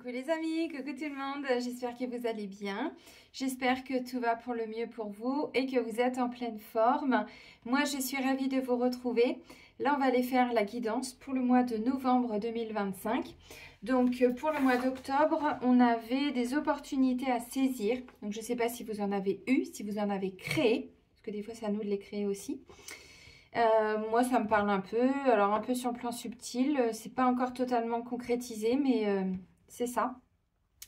Coucou les amis, coucou tout le monde, j'espère que vous allez bien. J'espère que tout va pour le mieux pour vous et que vous êtes en pleine forme. Moi, je suis ravie de vous retrouver. Là, on va aller faire la guidance pour le mois de novembre 2025. Donc, pour le mois d'octobre, on avait des opportunités à saisir. Donc, je ne sais pas si vous en avez eu, si vous en avez créé, parce que des fois, c'est à nous de les créer aussi. Moi, ça me parle un peu. Alors, un peu sur le plan subtil. C'est pas encore totalement concrétisé, mais c'est ça.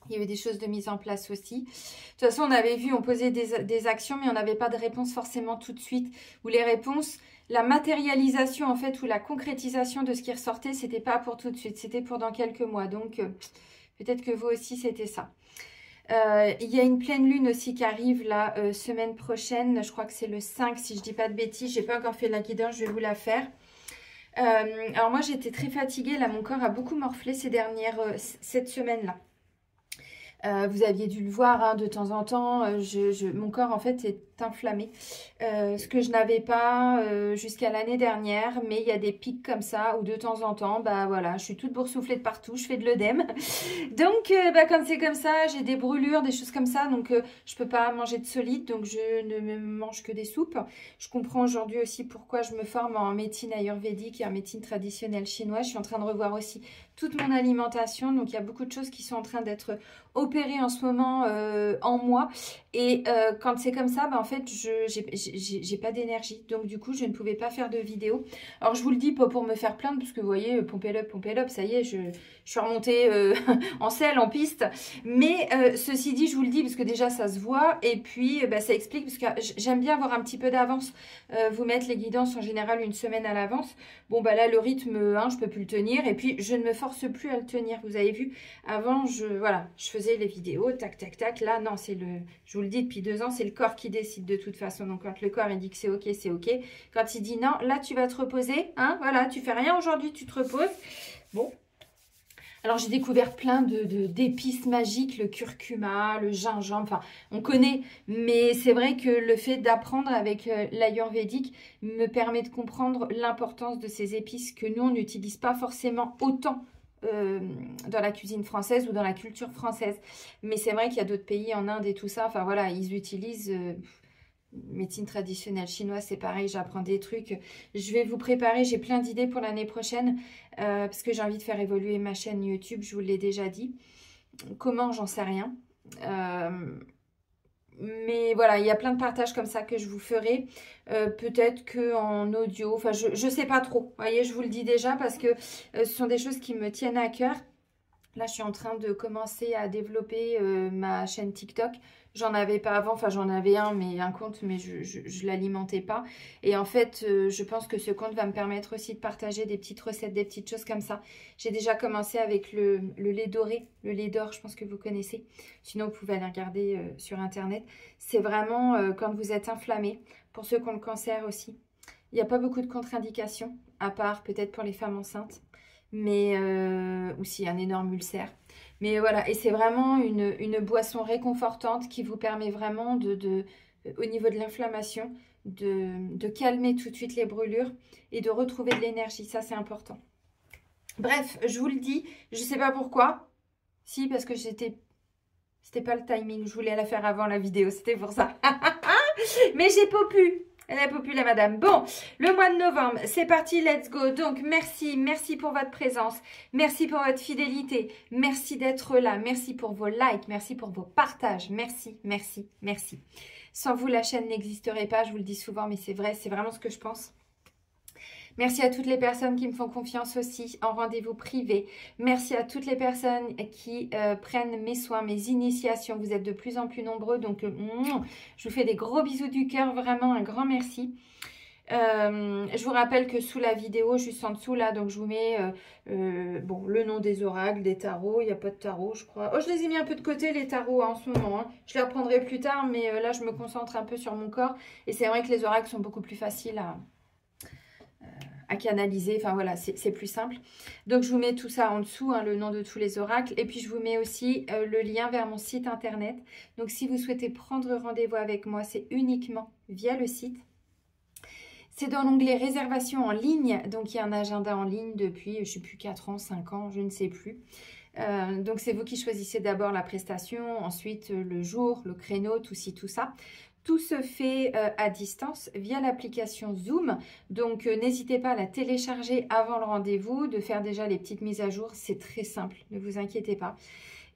Il y avait des choses de mise en place aussi. De toute façon, on avait vu, on posait des actions, mais on n'avait pas de réponse forcément tout de suite. Ou les réponses, la matérialisation en fait, ou la concrétisation de ce qui ressortait, c'était pas pour tout de suite. C'était pour dans quelques mois. Donc, peut-être que vous aussi, c'était ça. Il y a une pleine lune aussi qui arrive la semaine prochaine. Je crois que c'est le 5, si je dis pas de bêtises. J'ai pas encore fait la guidance, je vais vous la faire. Alors moi, j'étais très fatiguée. Là, mon corps a beaucoup morflé cette semaine-là. Vous aviez dû le voir hein, de temps en temps, mon corps en fait est inflammé, ce que je n'avais pas jusqu'à l'année dernière, mais il y a des pics comme ça où de temps en temps, bah voilà, je suis toute boursouflée de partout, je fais de l'œdème, donc quand c'est comme ça, j'ai des brûlures, des choses comme ça, donc je peux pas manger de solide, donc je ne me mange que des soupes. Je comprends aujourd'hui aussi pourquoi je me forme en médecine ayurvédique et en médecine traditionnelle chinoise. Je suis en train de revoir aussi toute mon alimentation, donc il y a beaucoup de choses qui sont en train d'être opérées en ce moment en moi, et quand c'est comme ça, bah, en fait, j'ai pas d'énergie, donc du coup, je ne pouvais pas faire de vidéo. Alors, je vous le dis pas pour me faire plaindre, parce que vous voyez, pompez l'up, ça y est, je suis remontée en selle, en piste, mais ceci dit, je vous le dis, parce que déjà, ça se voit, et puis, bah, ça explique, parce que j'aime bien avoir un petit peu d'avance, vous mettre les guidances en général une semaine à l'avance. Bon, bah là, le rythme, hein, je peux plus le tenir, et puis, je ne me force plus à le tenir, vous avez vu, avant, voilà, je faisais les vidéos, tac, tac, tac, là, non, je vous le dis depuis 2 ans, c'est le corps qui décide de toute façon. Donc, quand le corps il dit que c'est ok, c'est ok. Quand il dit non, là, tu vas te reposer. Hein, voilà, tu fais rien aujourd'hui, tu te reposes. Bon. Alors, j'ai découvert plein d'épices magiques, le curcuma, le gingembre. Enfin, on connaît, mais c'est vrai que le fait d'apprendre avec l'ayurvédique me permet de comprendre l'importance de ces épices que nous, on n'utilise pas forcément autant dans la cuisine française ou dans la culture française. Mais c'est vrai qu'il y a d'autres pays, en Inde et tout ça, enfin voilà, ils utilisent médecine traditionnelle chinoise, c'est pareil, j'apprends des trucs. Je vais vous préparer, j'ai plein d'idées pour l'année prochaine, parce que j'ai envie de faire évoluer ma chaîne YouTube, je vous l'ai déjà dit. Comment, j'en sais rien. Mais voilà, il y a plein de partages comme ça que je vous ferai. Peut-être qu'en audio, enfin je sais pas trop. Vous voyez, je vous le dis déjà parce que ce sont des choses qui me tiennent à cœur. Là, je suis en train de commencer à développer ma chaîne TikTok. J'en avais pas avant, enfin j'en avais un compte, mais je l'alimentais pas. Et en fait, je pense que ce compte va me permettre aussi de partager des petites recettes, des petites choses comme ça. J'ai déjà commencé avec le lait doré, le lait d'or, je pense que vous connaissez. Sinon, vous pouvez aller regarder sur Internet. C'est vraiment quand vous êtes inflammé, pour ceux qui ont le cancer aussi. Il n'y a pas beaucoup de contre-indications, à part peut-être pour les femmes enceintes, mais aussi un énorme ulcère. Mais voilà, et c'est vraiment une boisson réconfortante qui vous permet vraiment au niveau de l'inflammation, de calmer tout de suite les brûlures et de retrouver de l'énergie. Ça, c'est important. Bref, je vous le dis, je ne sais pas pourquoi. Si, parce que c'était pas le timing. Je voulais la faire avant la vidéo, c'était pour ça. Mais j'ai pas pu. Elle a pas pu la madame. Bon, le mois de novembre, c'est parti, let's go. Donc, merci pour votre présence. Merci pour votre fidélité. Merci d'être là. Merci pour vos likes. Merci pour vos partages. Merci. Sans vous, la chaîne n'existerait pas. Je vous le dis souvent, mais c'est vrai, c'est vraiment ce que je pense. Merci à toutes les personnes qui me font confiance aussi en rendez-vous privé. Merci à toutes les personnes qui prennent mes soins, mes initiations. Vous êtes de plus en plus nombreux, donc je vous fais des gros bisous du cœur, vraiment un grand merci. Je vous rappelle que sous la vidéo, juste en dessous là, donc je vous mets bon, le nom des oracles, des tarots. Il n'y a pas de tarot, je crois. Oh, je les ai mis un peu de côté les tarots hein, en ce moment. Hein. Je les reprendrai plus tard, mais là je me concentre un peu sur mon corps. Et c'est vrai que les oracles sont beaucoup plus faciles à canaliser, enfin voilà, c'est plus simple. Donc je vous mets tout ça en dessous, hein, le nom de tous les oracles, et puis je vous mets aussi le lien vers mon site internet. Donc si vous souhaitez prendre rendez-vous avec moi, c'est uniquement via le site. C'est dans l'onglet réservation en ligne, donc il y a un agenda en ligne depuis, je ne sais plus, 4 ans, 5 ans, je ne sais plus. Donc, c'est vous qui choisissez d'abord la prestation, ensuite le jour, le créneau, tout ci, tout ça. Tout se fait à distance via l'application Zoom. Donc, n'hésitez pas à la télécharger avant le rendez-vous, de faire déjà les petites mises à jour. C'est très simple, ne vous inquiétez pas.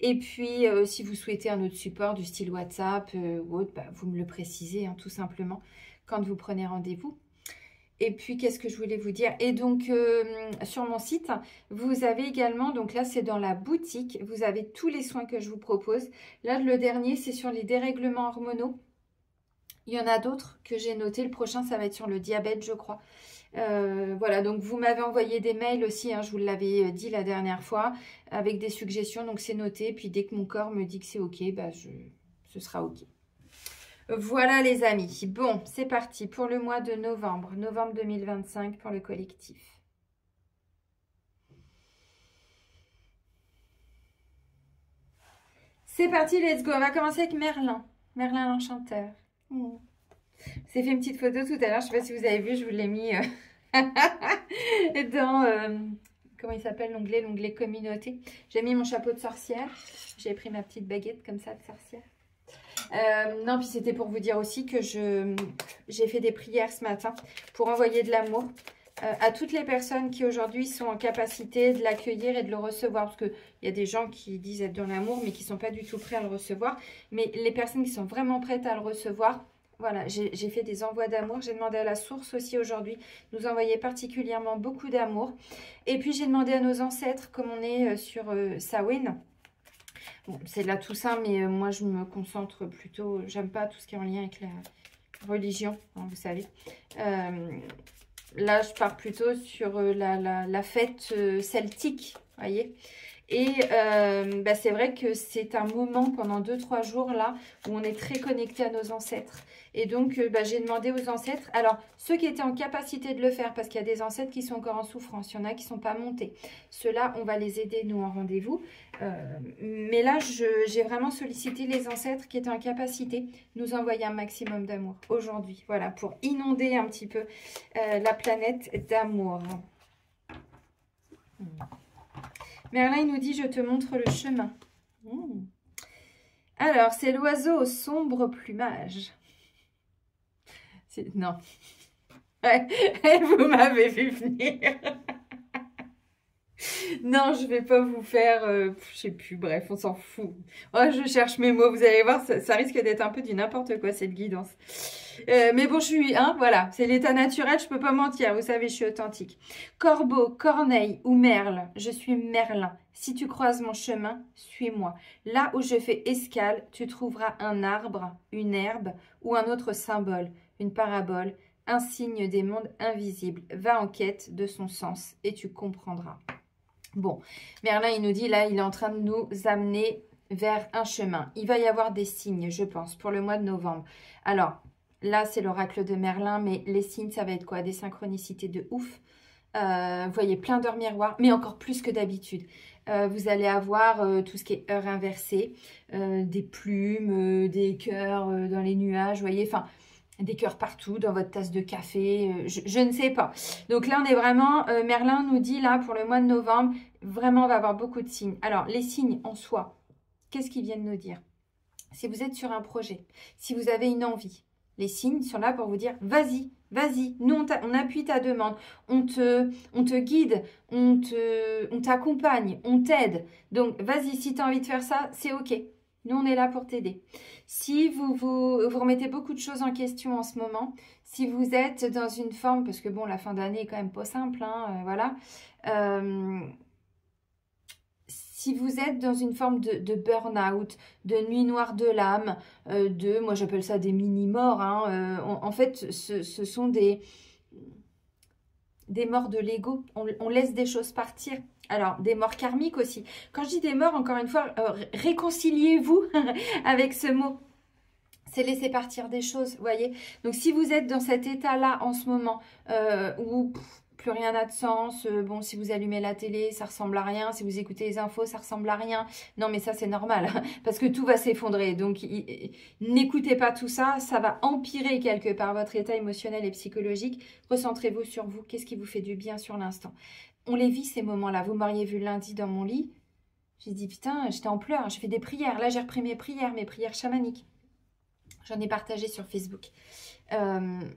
Et puis, si vous souhaitez un autre support du style WhatsApp ou autre, bah, vous me le précisez tout simplement quand vous prenez rendez-vous. Et puis, qu'est-ce que je voulais vous dire? Et donc, sur mon site, vous avez également, donc là, c'est dans la boutique, vous avez tous les soins que je vous propose. Là, le dernier, c'est sur les dérèglements hormonaux. Il y en a d'autres que j'ai notés. Le prochain, ça va être sur le diabète, je crois. Voilà, donc vous m'avez envoyé des mails aussi, je vous l'avais dit la dernière fois, avec des suggestions, donc c'est noté. Puis dès que mon corps me dit que c'est OK, bah ce sera OK. Voilà les amis. Bon, c'est parti pour le mois de novembre. Novembre 2025 pour le collectif. C'est parti, let's go. On va commencer avec Merlin. Merlin l'enchanteur. J'ai fait une petite photo tout à l'heure. Je ne sais pas si vous avez vu, je vous l'ai mis dans... comment il s'appelle l'onglet? L'onglet communauté. J'ai mis mon chapeau de sorcière. J'ai pris ma petite baguette comme ça de sorcière. Non, puis c'était pour vous dire aussi que j'ai fait des prières ce matin pour envoyer de l'amour à toutes les personnes qui aujourd'hui sont en capacité de l'accueillir et de le recevoir. Parce qu'il y a des gens qui disent être dans l'amour mais qui ne sont pas du tout prêts à le recevoir. Mais les personnes qui sont vraiment prêtes à le recevoir, voilà, j'ai fait des envois d'amour. J'ai demandé à la source aussi aujourd'hui de nous envoyer particulièrement beaucoup d'amour. Et puis j'ai demandé à nos ancêtres, comme on est sur Samhain. Bon, c'est de la Toussaint, mais moi, je me concentre plutôt... J'aime pas tout ce qui est en lien avec la religion, vous savez. Là, je pars plutôt sur la fête celtique, vous voyez. Et bah, c'est vrai que c'est un moment pendant 2-3 jours, là, où on est très connecté à nos ancêtres. Et donc, bah, j'ai demandé aux ancêtres, alors, ceux qui étaient en capacité de le faire, parce qu'il y a des ancêtres qui sont encore en souffrance, il y en a qui ne sont pas montés. Ceux-là, on va les aider, nous, en rendez-vous. Mais là, j'ai vraiment sollicité les ancêtres qui étaient en capacité de nous envoyer un maximum d'amour aujourd'hui. Voilà, pour inonder un petit peu la planète d'amour. Merlin, il nous dit, je te montre le chemin. Alors, c'est l'oiseau au sombre plumage. Non. Ouais, vous m'avez vu venir. Non, je vais pas vous faire... je sais plus, bref, on s'en fout. Oh, je cherche mes mots, vous allez voir, ça risque d'être un peu du n'importe quoi, cette guidance. Mais bon, je suis... voilà, c'est l'état naturel, je peux pas mentir, vous savez, je suis authentique. Corbeau, corneille ou merle, je suis Merlin. Si tu croises mon chemin, suis-moi. Là où je fais escale, tu trouveras un arbre, une herbe ou un autre symbole, une parabole, un signe des mondes invisibles. Va en quête de son sens et tu comprendras. Bon, Merlin, il nous dit, là, il est en train de nous amener vers un chemin. Il va y avoir des signes, je pense, pour le mois de novembre. Alors, là, c'est l'oracle de Merlin, mais les signes, ça va être quoi? Des synchronicités de ouf. Vous voyez, plein d'heures miroirs, mais encore plus que d'habitude. Vous allez avoir tout ce qui est heure inversée, des plumes, des cœurs dans les nuages, vous voyez, enfin... Des cœurs partout, dans votre tasse de café, je ne sais pas. Donc là, on est vraiment, Merlin nous dit là, pour le mois de novembre, vraiment, on va avoir beaucoup de signes. Alors, les signes en soi, qu'est-ce qu'ils viennent nous dire? Si vous êtes sur un projet, si vous avez une envie, les signes sont là pour vous dire, vas-y, vas-y, nous, on appuie ta demande, on te guide, on t'accompagne, on t'aide. Donc, vas-y, si tu as envie de faire ça, c'est OK. Nous, on est là pour t'aider. Si vous remettez beaucoup de choses en question en ce moment, si vous êtes dans une forme, parce que bon, la fin d'année est quand même pas simple, voilà. Si vous êtes dans une forme de burn-out, de nuit noire de l'âme, moi j'appelle ça des mini-morts, en fait, ce sont des morts de l'ego. On laisse des choses partir. Alors, des morts karmiques aussi. Quand je dis des morts, encore une fois, réconciliez-vous avec ce mot. C'est laisser partir des choses, vous voyez. Donc, si vous êtes dans cet état-là en ce moment, où plus rien n'a de sens, bon, si vous allumez la télé, ça ressemble à rien. Si vous écoutez les infos, ça ressemble à rien. Non, mais ça, c'est normal, parce que tout va s'effondrer. Donc, n'écoutez pas tout ça. Ça va empirer quelque part votre état émotionnel et psychologique. Recentrez-vous sur vous. Qu'est-ce qui vous fait du bien sur l'instant? On les vit, ces moments-là. Vous m'auriez vu lundi dans mon lit. J'ai dit, putain, j'étais en pleurs, j'ai fait des prières. Là, j'ai repris mes prières chamaniques. J'en ai partagé sur Facebook. Je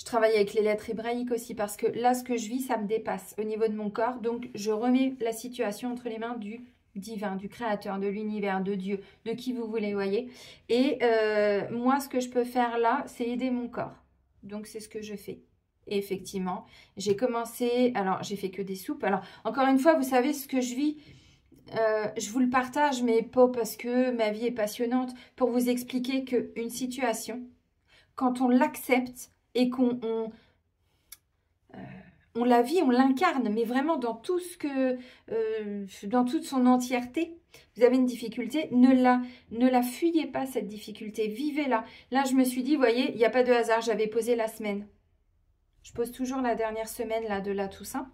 travaille avec les lettres hébraïques aussi parce que là, ce que je vis, ça me dépasse au niveau de mon corps. Donc, je remets la situation entre les mains du divin, du créateur, de l'univers, de Dieu, de qui vous voulez, voyez. Et moi, ce que je peux faire là, c'est aider mon corps. Donc, c'est ce que je fais. Et effectivement, j'ai commencé... Alors, j'ai fait que des soupes. Alors, encore une fois, vous savez ce que je vis. Je vous le partage, mais pas parce que ma vie est passionnante. Pour vous expliquer qu'une situation, quand on l'accepte et qu'on on la vit, on l'incarne, mais vraiment dans tout ce que, dans toute son entièreté. Vous avez une difficulté, ne la fuyez pas cette difficulté, vivez-la. Là, je me suis dit, vous voyez, il n'y a pas de hasard, j'avais posé la semaine. Je pose toujours la dernière semaine là, de la Toussaint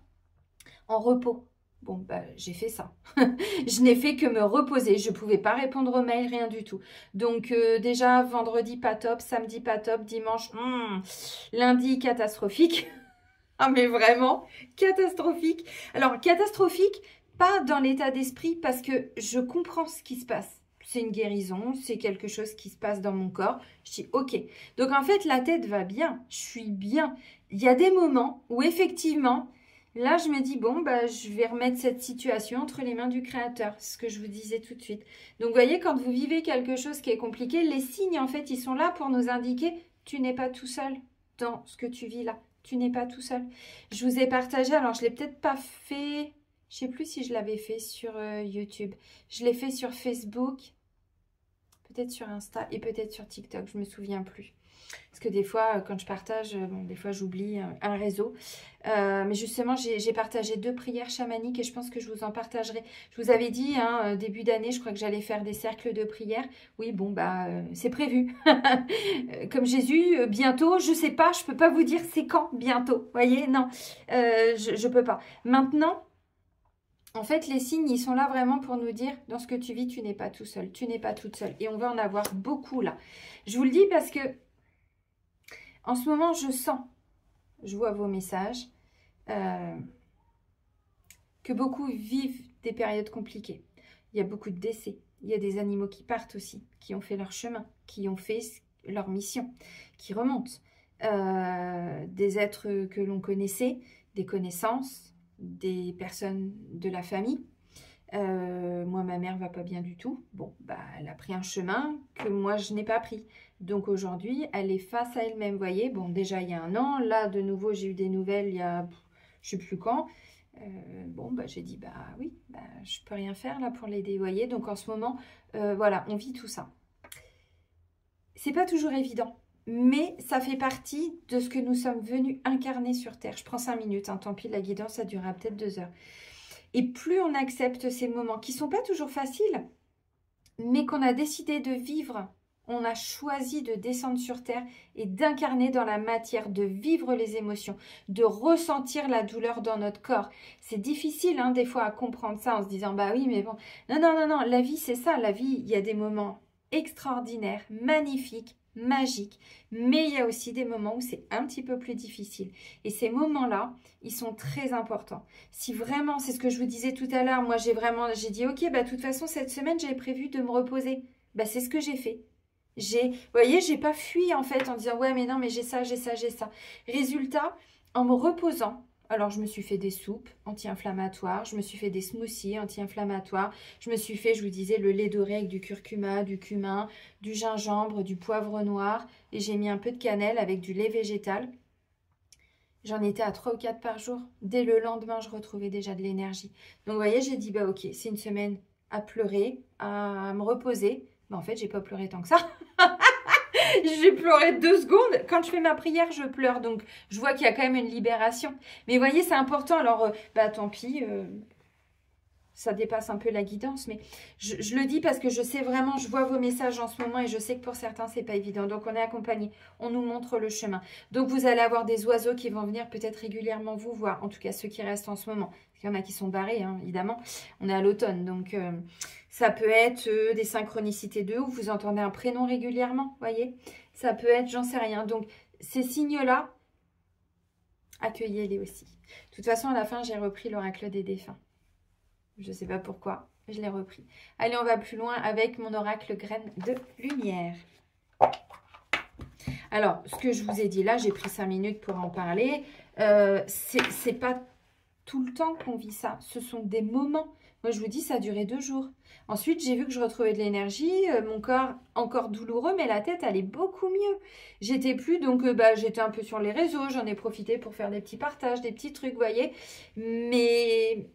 en repos. Bon, bah, j'ai fait ça. Je n'ai fait que me reposer. Je ne pouvais pas répondre aux mails, rien du tout. Donc, déjà, vendredi, pas top. Samedi, pas top. Dimanche, lundi, catastrophique. Ah, mais vraiment, catastrophique. Alors, catastrophique, pas dans l'état d'esprit, parce que je comprends ce qui se passe. C'est une guérison, c'est quelque chose qui se passe dans mon corps. Je dis, ok. Donc, en fait, la tête va bien. Je suis bien. Il y a des moments où, effectivement... Là, je me dis, bon, bah, je vais remettre cette situation entre les mains du Créateur. C'est ce que je vous disais tout de suite. Donc, vous voyez, quand vous vivez quelque chose qui est compliqué, les signes, en fait, ils sont là pour nous indiquer, tu n'es pas tout seul dans ce que tu vis là. Tu n'es pas tout seul. Je vous ai partagé, alors je ne l'ai peut-être pas fait, je ne sais plus si je l'avais fait sur YouTube. Je l'ai fait sur Facebook, peut-être sur Insta et peut-être sur TikTok, je ne me souviens plus. Parce que des fois, quand je partage, bon, des fois j'oublie un réseau. Mais justement, j'ai partagé 2 prières chamaniques et je pense que je vous en partagerai. Je vous avais dit, hein, début d'année, je crois que j'allais faire des cercles de prière. Oui, bon, bah, c'est prévu. Comme Jésus, bientôt, je sais pas, je peux pas vous dire c'est quand, bientôt. Vous voyez, non, je peux pas. Maintenant, en fait, les signes, ils sont là vraiment pour nous dire, dans ce que tu vis, tu n'es pas tout seul, tu n'es pas toute seule. Et on va en avoir beaucoup là. Je vous le dis parce que en ce moment, je sens, je vois vos messages, que beaucoup vivent des périodes compliquées. Il y a beaucoup de décès. Il y a des animaux qui partent aussi, qui ont fait leur chemin, qui ont fait leur mission, qui remontent. Des êtres que l'on connaissait, des connaissances, des personnes de la famille. Moi, ma mère va pas bien du tout. Bon, bah, elle a pris un chemin que moi, je n'ai pas pris. Donc, aujourd'hui, elle est face à elle-même, vous voyez. Bon, déjà, il y a un an. Là, de nouveau, j'ai eu des nouvelles il y a, je sais plus quand. Bon, bah, j'ai dit, bah oui, bah, je peux rien faire là pour l'aider, vous voyez. Donc, en ce moment, voilà, on vit tout ça. C'est pas toujours évident. Mais ça fait partie de ce que nous sommes venus incarner sur Terre. Je prends 5 minutes, hein, tant pis, la guidance, ça durera peut-être 2 heures. Et plus on accepte ces moments qui ne sont pas toujours faciles, mais qu'on a décidé de vivre, on a choisi de descendre sur Terre et d'incarner dans la matière, de vivre les émotions, de ressentir la douleur dans notre corps. C'est difficile hein, des fois à comprendre ça en se disant « bah oui, mais bon, non, non, non, non, la vie c'est ça, la vie, il y a des moments extraordinaires, magnifiques, magiques, mais il y a aussi des moments où c'est un petit peu plus difficile. Et ces moments-là, ils sont très importants. Si vraiment, c'est ce que je vous disais tout à l'heure, moi j'ai dit ok, bah de toute façon cette semaine j'avais prévu de me reposer. Bah c'est ce que j'ai fait. Vous voyez, j'ai pas fui en fait en disant ouais mais non mais j'ai ça, j'ai ça, j'ai ça. Résultat, en me reposant, alors je me suis fait des soupes anti-inflammatoires, je me suis fait des smoothies anti-inflammatoires, je me suis fait, je vous disais, le lait doré avec du curcuma, du cumin, du gingembre, du poivre noir et j'ai mis un peu de cannelle avec du lait végétal. J'en étais à 3 ou 4 par jour. Dès le lendemain, je retrouvais déjà de l'énergie. Donc vous voyez, j'ai dit bah ok, c'est une semaine à pleurer, à me reposer. Mais en fait, j'ai pas pleuré tant que ça. J'ai pleuré 2 secondes. Quand je fais ma prière, je pleure. Donc, je vois qu'il y a quand même une libération. Mais vous voyez, c'est important. Alors, bah tant pis, ça dépasse un peu la guidance. Mais je le dis parce que je sais vraiment, je vois vos messages en ce moment et je sais que pour certains, c'est pas évident. Donc, on est accompagné. On nous montre le chemin. Donc, vous allez avoir des oiseaux qui vont venir peut-être régulièrement vous voir. En tout cas, ceux qui restent en ce moment. Il y en a qui sont barrés, hein, évidemment. On est à l'automne. Donc, ça peut être des synchronicités de où vous entendez un prénom régulièrement, voyez. Ça peut être, j'en sais rien. Donc, ces signes-là, accueillez-les aussi. De toute façon, à la fin, j'ai repris l'oracle des défunts. Je ne sais pas pourquoi, je l'ai repris. Allez, on va plus loin avec mon oracle graine de lumière. Alors, ce que je vous ai dit là, j'ai pris 5 minutes pour en parler. C'est pas tout le temps qu'on vit ça. Ce sont des moments. Moi, je vous dis, ça a duré 2 jours. Ensuite, j'ai vu que je retrouvais de l'énergie. Mon corps, encore douloureux, mais la tête allait beaucoup mieux. J'étais plus, donc j'étais un peu sur les réseaux. J'en ai profité pour faire des petits partages, des petits trucs, vous voyez. Mais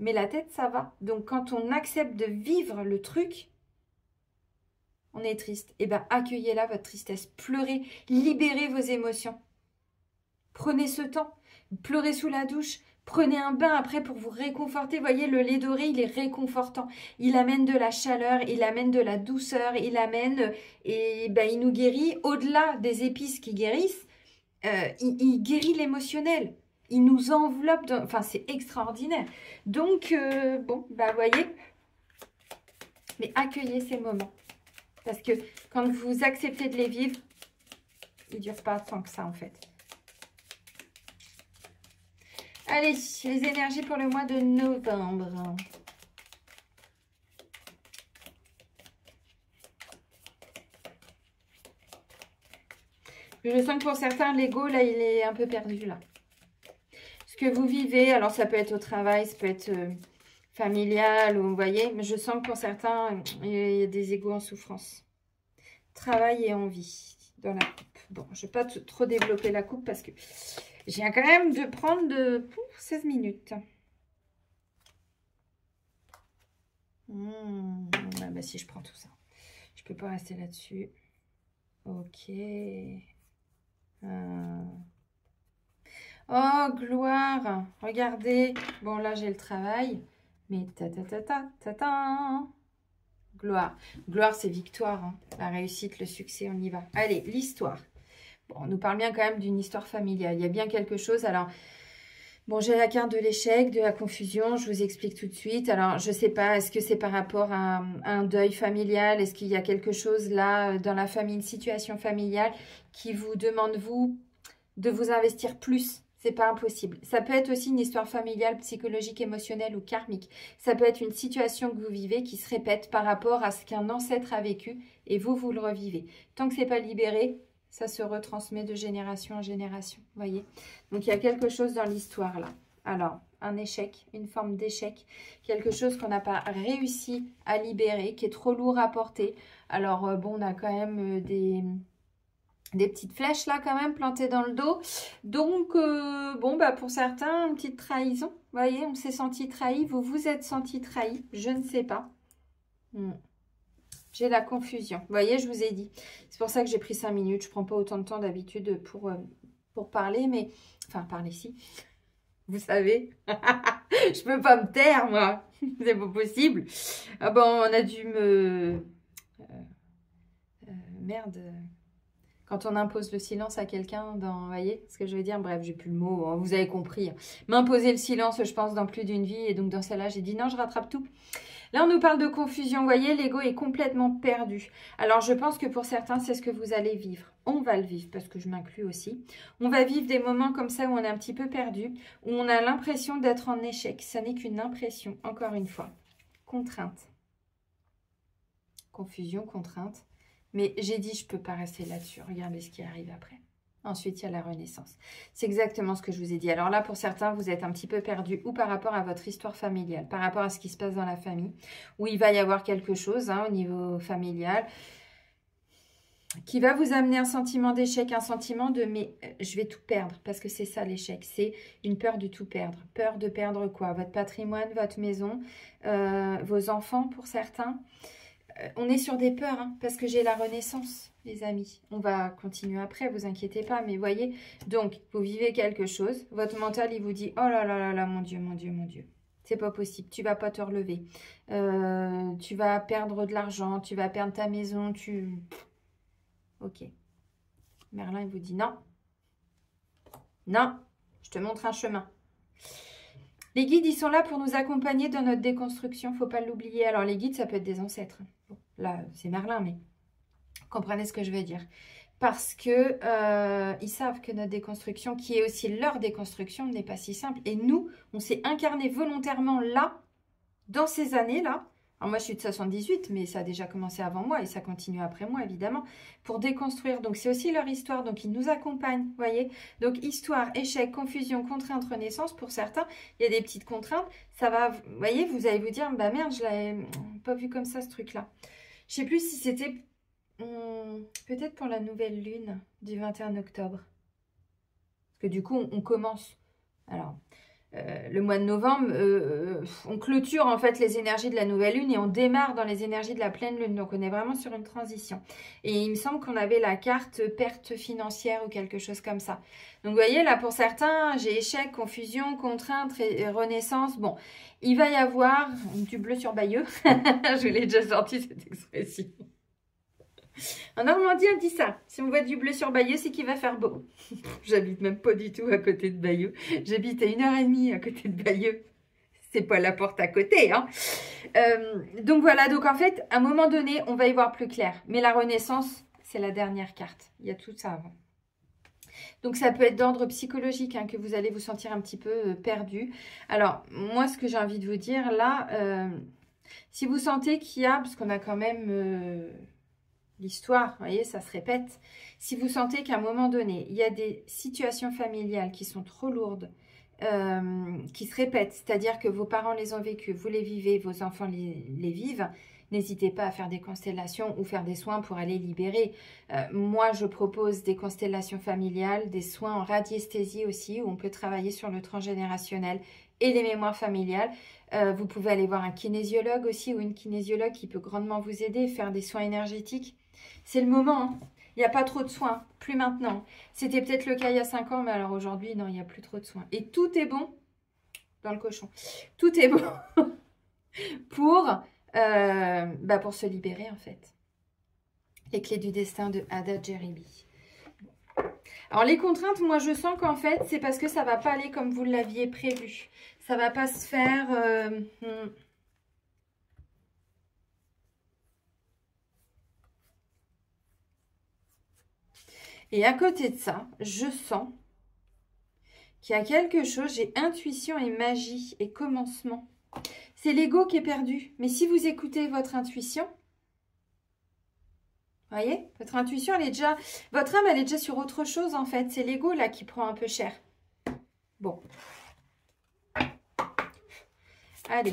la tête, ça va. Donc, quand on accepte de vivre le truc, on est triste. Eh bien, accueillez-la, votre tristesse. Pleurez, libérez vos émotions. Prenez ce temps. Pleurez sous la douche. Prenez un bain après pour vous réconforter. Vous voyez, le lait doré, il est réconfortant. Il amène de la chaleur, il amène de la douceur, il amène... Et il nous guérit. Au-delà des épices qui guérissent, il guérit l'émotionnel. Il nous enveloppe. Enfin, c'est extraordinaire. Donc, vous voyez. Mais accueillez ces moments. Parce que quand vous acceptez de les vivre, ils ne durent pas tant que ça, en fait. Allez, les énergies pour le mois de novembre. Je sens que pour certains, l'ego, là, il est un peu perdu, là. Ce que vous vivez, alors ça peut être au travail, ça peut être familial, ou vous voyez, mais je sens que pour certains, il y a des égos en souffrance. Travail et envie dans la coupe. Bon, je ne vais pas trop développer la coupe parce que je viens quand même de prendre 16 minutes. Si je prends tout ça, je peux pas rester là-dessus. Ok. Oh, gloire. Regardez. Bon, là, j'ai le travail. Mais gloire. Gloire, c'est victoire. Hein. La réussite, le succès, on y va. Allez, l'histoire. Bon, on nous parle bien quand même d'une histoire familiale. Il y a bien quelque chose. Alors, bon, j'ai la carte de l'échec, de la confusion. Je vous explique tout de suite. Alors, je ne sais pas, est-ce que c'est par rapport à un deuil familial? Est-ce qu'il y a quelque chose là, dans la famille, une situation familiale qui vous demande, vous, de vous investir plus? C'est pas impossible. Ça peut être aussi une histoire familiale, psychologique, émotionnelle ou karmique. Ça peut être une situation que vous vivez qui se répète par rapport à ce qu'un ancêtre a vécu et vous le revivez. Tant que c'est pas libéré, ça se retransmet de génération en génération. Voyez. Donc, il y a quelque chose dans l'histoire là. Alors, un échec, une forme d'échec, quelque chose qu'on n'a pas réussi à libérer, qui est trop lourd à porter. Alors, on a quand même des petites flèches là quand même plantées dans le dos. Donc, pour certains, une petite trahison. Vous voyez, on s'est senti trahi. Vous vous êtes senti trahi. Je ne sais pas. J'ai la confusion. Vous voyez, je vous ai dit. C'est pour ça que j'ai pris 5 minutes. Je ne prends pas autant de temps d'habitude pour parler. Mais, enfin, parler si. Vous savez. Je peux pas me taire, moi. C'est pas possible. Ah bon, on a dû me... merde... Quand on impose le silence à quelqu'un, vous voyez ce que je veux dire? Bref, j'ai plus le mot, hein, vous avez compris. M'imposer le silence, je pense, dans plus d'une vie. Et donc, dans celle-là, j'ai dit non, je rattrape tout. Là, on nous parle de confusion. Vous voyez, l'ego est complètement perdu. Alors, je pense que pour certains, c'est ce que vous allez vivre. On va le vivre, parce que je m'inclus aussi. On va vivre des moments comme ça où on est un petit peu perdu, où on a l'impression d'être en échec. Ça n'est qu'une impression, encore une fois. Contrainte. Confusion, contrainte. Mais j'ai dit, je ne peux pas rester là-dessus. Regardez ce qui arrive après. Ensuite, il y a la renaissance. C'est exactement ce que je vous ai dit. Alors là, pour certains, vous êtes un petit peu perdu ou par rapport à votre histoire familiale, par rapport à ce qui se passe dans la famille, où il va y avoir quelque chose au niveau familial qui va vous amener un sentiment d'échec, un sentiment de « mais je vais tout perdre » parce que c'est ça l'échec. C'est une peur de tout perdre. Peur de perdre quoi? Votre patrimoine, votre maison, vos enfants pour certains. On est sur des peurs, hein, parce que j'ai la renaissance, les amis. On va continuer après, vous inquiétez pas, mais voyez. Donc, vous vivez quelque chose. Votre mental, il vous dit, oh là là là là, mon Dieu, mon Dieu, mon Dieu. C'est pas possible, tu vas pas te relever. Tu vas perdre de l'argent, tu vas perdre ta maison, Ok. Merlin, il vous dit, non. Non, je te montre un chemin. Les guides, ils sont là pour nous accompagner dans notre déconstruction. Il ne faut pas l'oublier. Alors, les guides, ça peut être des ancêtres. Bon, là, c'est Merlin, mais comprenez ce que je veux dire. Parce que ils savent que notre déconstruction, qui est aussi leur déconstruction, n'est pas si simple. Et nous, on s'est incarné volontairement là dans ces années-là, alors moi je suis de 78, mais ça a déjà commencé avant moi et ça continue après moi évidemment, pour déconstruire. Donc c'est aussi leur histoire, donc ils nous accompagnent, vous voyez. Donc histoire, échec, confusion, contrainte, renaissance, pour certains, il y a des petites contraintes. Ça va, vous voyez, vous allez vous dire, bah merde, je l'avais pas vu comme ça ce truc-là. Je sais plus si c'était peut-être pour la nouvelle lune du 21 octobre. Parce que du coup, on commence. Alors, le mois de novembre, on clôture en fait les énergies de la nouvelle lune et on démarre dans les énergies de la pleine lune. Donc, on est vraiment sur une transition. Et il me semble qu'on avait la carte perte financière ou quelque chose comme ça. Donc, vous voyez, là, pour certains, j'ai échec, confusion, contrainte, renaissance. Bon, il va y avoir du bleu sur Bayeux. Je vous l'ai déjà sorti cette expression. En Normandie, on dit ça. Si on voit du bleu sur Bayeux, c'est qu'il va faire beau. J'habite même pas du tout à côté de Bayeux. J'habite à 1h30 à côté de Bayeux. C'est pas la porte à côté, hein. Donc voilà, donc en fait, à un moment donné, on va y voir plus clair. Mais la Renaissance, c'est la dernière carte. Il y a tout ça avant. Donc ça peut être d'ordre psychologique, hein, que vous allez vous sentir un petit peu perdu. Alors, moi, ce que j'ai envie de vous dire, là, si vous sentez qu'il y a, parce qu'on a quand même... l'histoire, vous voyez, ça se répète. Si vous sentez qu'à un moment donné, il y a des situations familiales qui sont trop lourdes, qui se répètent, c'est-à-dire que vos parents les ont vécues, vous les vivez, vos enfants les vivent, n'hésitez pas à faire des constellations ou faire des soins pour aller libérer. Moi, je propose des constellations familiales, des soins en radiesthésie aussi, où on peut travailler sur le transgénérationnel et les mémoires familiales. Vous pouvez aller voir un kinésiologue aussi ou une kinésiologue qui peut grandement vous aider, faire des soins énergétiques. C'est le moment, hein. Il n'y a pas trop de soins, plus maintenant. C'était peut-être le cas il y a 5 ans, mais alors aujourd'hui, non, il n'y a plus trop de soins. Et tout est bon dans le cochon. Tout est bon pour se libérer, en fait. Les clés du destin de Ada Jeribi. Alors, les contraintes, moi, je sens qu'en fait, c'est parce que ça ne va pas aller comme vous l'aviez prévu. Ça ne va pas se faire... Et à côté de ça, je sens qu'il y a quelque chose, j'ai intuition et magie et commencement. C'est l'ego qui est perdu. Mais si vous écoutez votre intuition, vous voyez, votre intuition, elle est déjà... Votre âme, elle est déjà sur autre chose, en fait. C'est l'ego, là, qui prend un peu cher. Bon. Allez.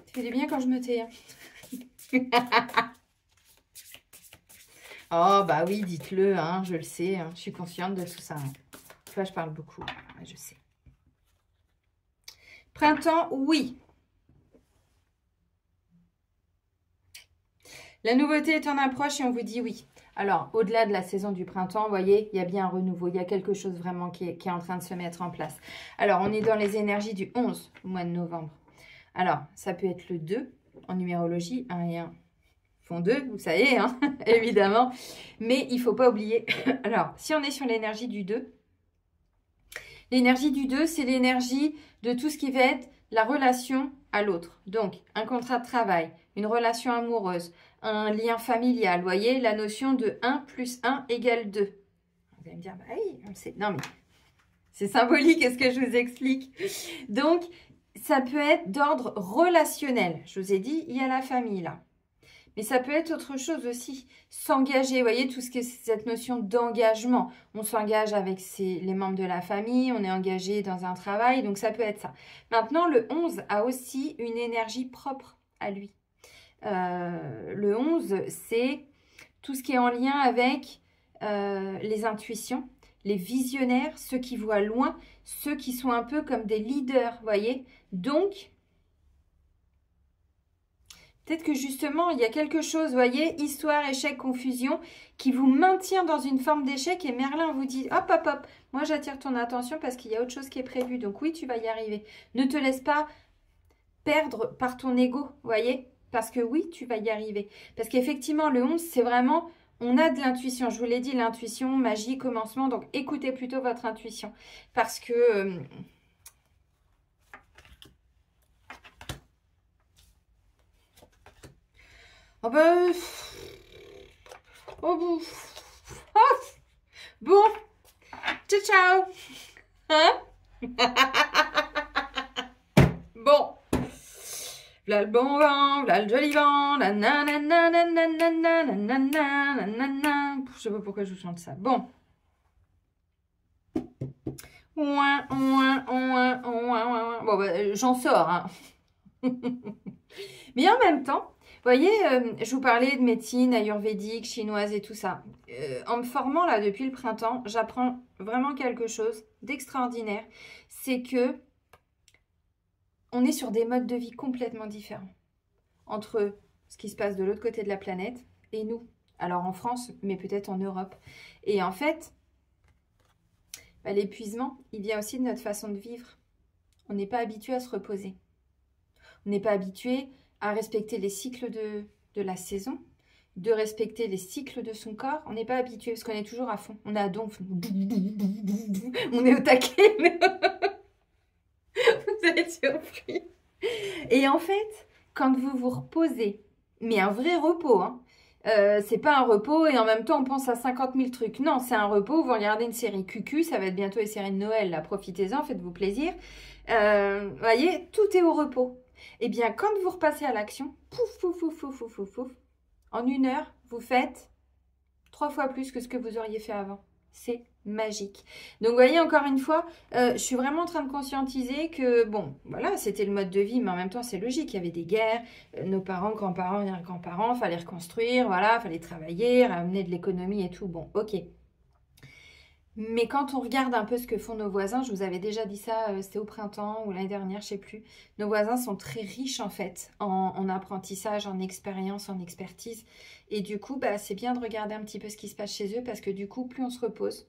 Ça fait du bien quand je me tais. Hein. Oh, bah oui, dites-le, hein, je le sais. Hein, je suis consciente de tout ça. Hein. Tu vois, je parle beaucoup. Ouais, je sais. Printemps, oui. La nouveauté est en approche et on vous dit oui. Alors, au-delà de la saison du printemps, vous voyez, il y a bien un renouveau. Il y a quelque chose vraiment qui est en train de se mettre en place. Alors, on est dans les énergies du 11 au mois de novembre. Alors, ça peut être le 2 en numérologie. 1 et 1 font 2, vous savez, hein, évidemment. Mais il ne faut pas oublier. Alors, si on est sur l'énergie du 2, l'énergie du 2, c'est l'énergie de tout ce qui va être la relation à l'autre. Donc, un contrat de travail, une relation amoureuse, un lien familial. Vous voyez, la notion de 1 plus 1 égale 2. Vous allez me dire, bah oui, on sait. Non, mais c'est symbolique, est-ce que je vous explique? Donc, ça peut être d'ordre relationnel. Je vous ai dit, il y a la famille là. Mais ça peut être autre chose aussi. S'engager, vous voyez, tout ce qui est cette notion d'engagement. On s'engage avec les membres de la famille, on est engagé dans un travail, donc ça peut être ça. Maintenant, le 11 a aussi une énergie propre à lui. Le 11, c'est tout ce qui est en lien avec les intuitions, les visionnaires, ceux qui voient loin, ceux qui sont un peu comme des leaders, vous voyez. Donc, peut-être que justement, il y a quelque chose, vous voyez, histoire, échec, confusion, qui vous maintient dans une forme d'échec et Merlin vous dit, hop, hop, hop, moi j'attire ton attention parce qu'il y a autre chose qui est prévu. Donc oui, tu vas y arriver. Ne te laisse pas perdre par ton ego, vous voyez, parce que oui, tu vas y arriver. Parce qu'effectivement, le 11, c'est vraiment, on a de l'intuition. Je vous l'ai dit, l'intuition, magie, commencement. Donc écoutez plutôt votre intuition. Parce que... Oh ben... Oh bon. Oh. Bon. Ciao, ciao. Hein? Bon. V'là le bon vent, v'là le joli vent, la nanana, nanana, nanana, nanana. Je sais pas pourquoi je vous chante ça. Bon. Ouin, ouin, ouin, ouin, ouin. Bon, bah, j'en sors, hein. Mais en même temps, vous voyez, je vous parlais de médecine ayurvédique, chinoise et tout ça. En me formant là depuis le printemps, j'apprends vraiment quelque chose d'extraordinaire. C'est que on est sur des modes de vie complètement différents entre ce qui se passe de l'autre côté de la planète et nous. Alors en France, mais peut-être en Europe. Et en fait, bah, l'épuisement, il vient aussi de notre façon de vivre. On n'est pas habitué à se reposer. On n'est pas habitué à respecter les cycles de la saison, de respecter les cycles de son corps. On n'est pas habitué parce qu'on est toujours à fond. On est à donf. On est au taquet. Vous êtes surpris. Et en fait, quand vous vous reposez, mais un vrai repos, hein, c'est pas un repos et en même temps on pense à 50 000 trucs. Non, c'est un repos, vous regardez une série QQ, ça va être bientôt les séries de Noël, là, profitez-en, faites-vous plaisir. Voyez, tout est au repos. Eh bien, quand vous repassez à l'action, pouf, pouf, pouf, pouf, pouf, pouf, pouf, en 1 heure, vous faites 3 fois plus que ce que vous auriez fait avant. C'est magique. Donc, vous voyez, encore une fois, je suis vraiment en train de conscientiser que, bon, voilà, c'était le mode de vie, mais en même temps, c'est logique. Il y avait des guerres, nos parents, grands-parents, arrière-grands-parents, il fallait reconstruire, voilà, il fallait travailler, ramener de l'économie et tout. Bon, ok. Mais quand on regarde un peu ce que font nos voisins, je vous avais déjà dit ça, c'était au printemps ou l'année dernière, je ne sais plus. Nos voisins sont très riches en fait, en apprentissage, en expérience, en expertise. Et du coup, bah, c'est bien de regarder un petit peu ce qui se passe chez eux parce que du coup, plus on se repose,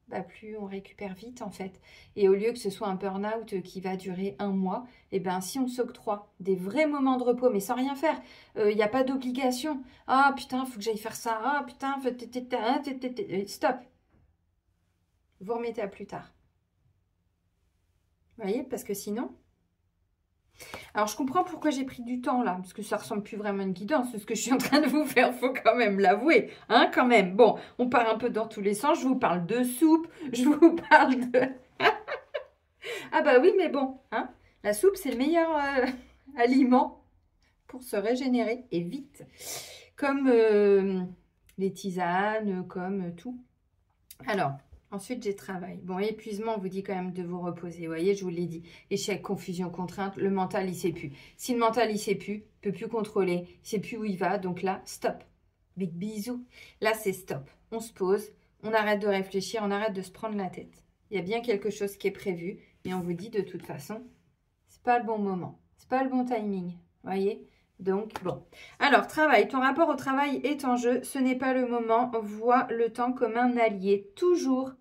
bah, plus on récupère vite en fait. Et au lieu que ce soit un burn-out qui va durer 1 mois, et ben si on s'octroie des vrais moments de repos, mais sans rien faire, il n'y a pas d'obligation. Ah putain, faut que j'aille faire ça. Ah putain, stop. Vous remettez à plus tard. Vous voyez, parce que sinon... Alors, je comprends pourquoi j'ai pris du temps, là, parce que ça ressemble plus vraiment à une guidance. C'est ce que je suis en train de vous faire, faut quand même l'avouer. Hein, quand même. Bon, on part un peu dans tous les sens. Je vous parle de soupe, je vous parle de... Ah bah oui, mais bon, hein, la soupe, c'est le meilleur aliment pour se régénérer, et vite. Comme les tisanes, comme tout. Alors... Ensuite, j'ai travail. Bon, épuisement, on vous dit quand même de vous reposer. Vous voyez, je vous l'ai dit. Échec, confusion, contrainte, le mental, il ne sait plus. Si le mental, il ne sait plus, il ne peut plus contrôler, il ne sait plus où il va. Donc là, stop. Big bisous. Là, c'est stop. On se pose, on arrête de réfléchir, on arrête de se prendre la tête. Il y a bien quelque chose qui est prévu, mais on vous dit de toute façon, c'est pas le bon moment. C'est pas le bon timing. Vous voyez ? Donc, bon. Alors, travail. Ton rapport au travail est en jeu. Ce n'est pas le moment. Vois le temps comme un allié. Toujours.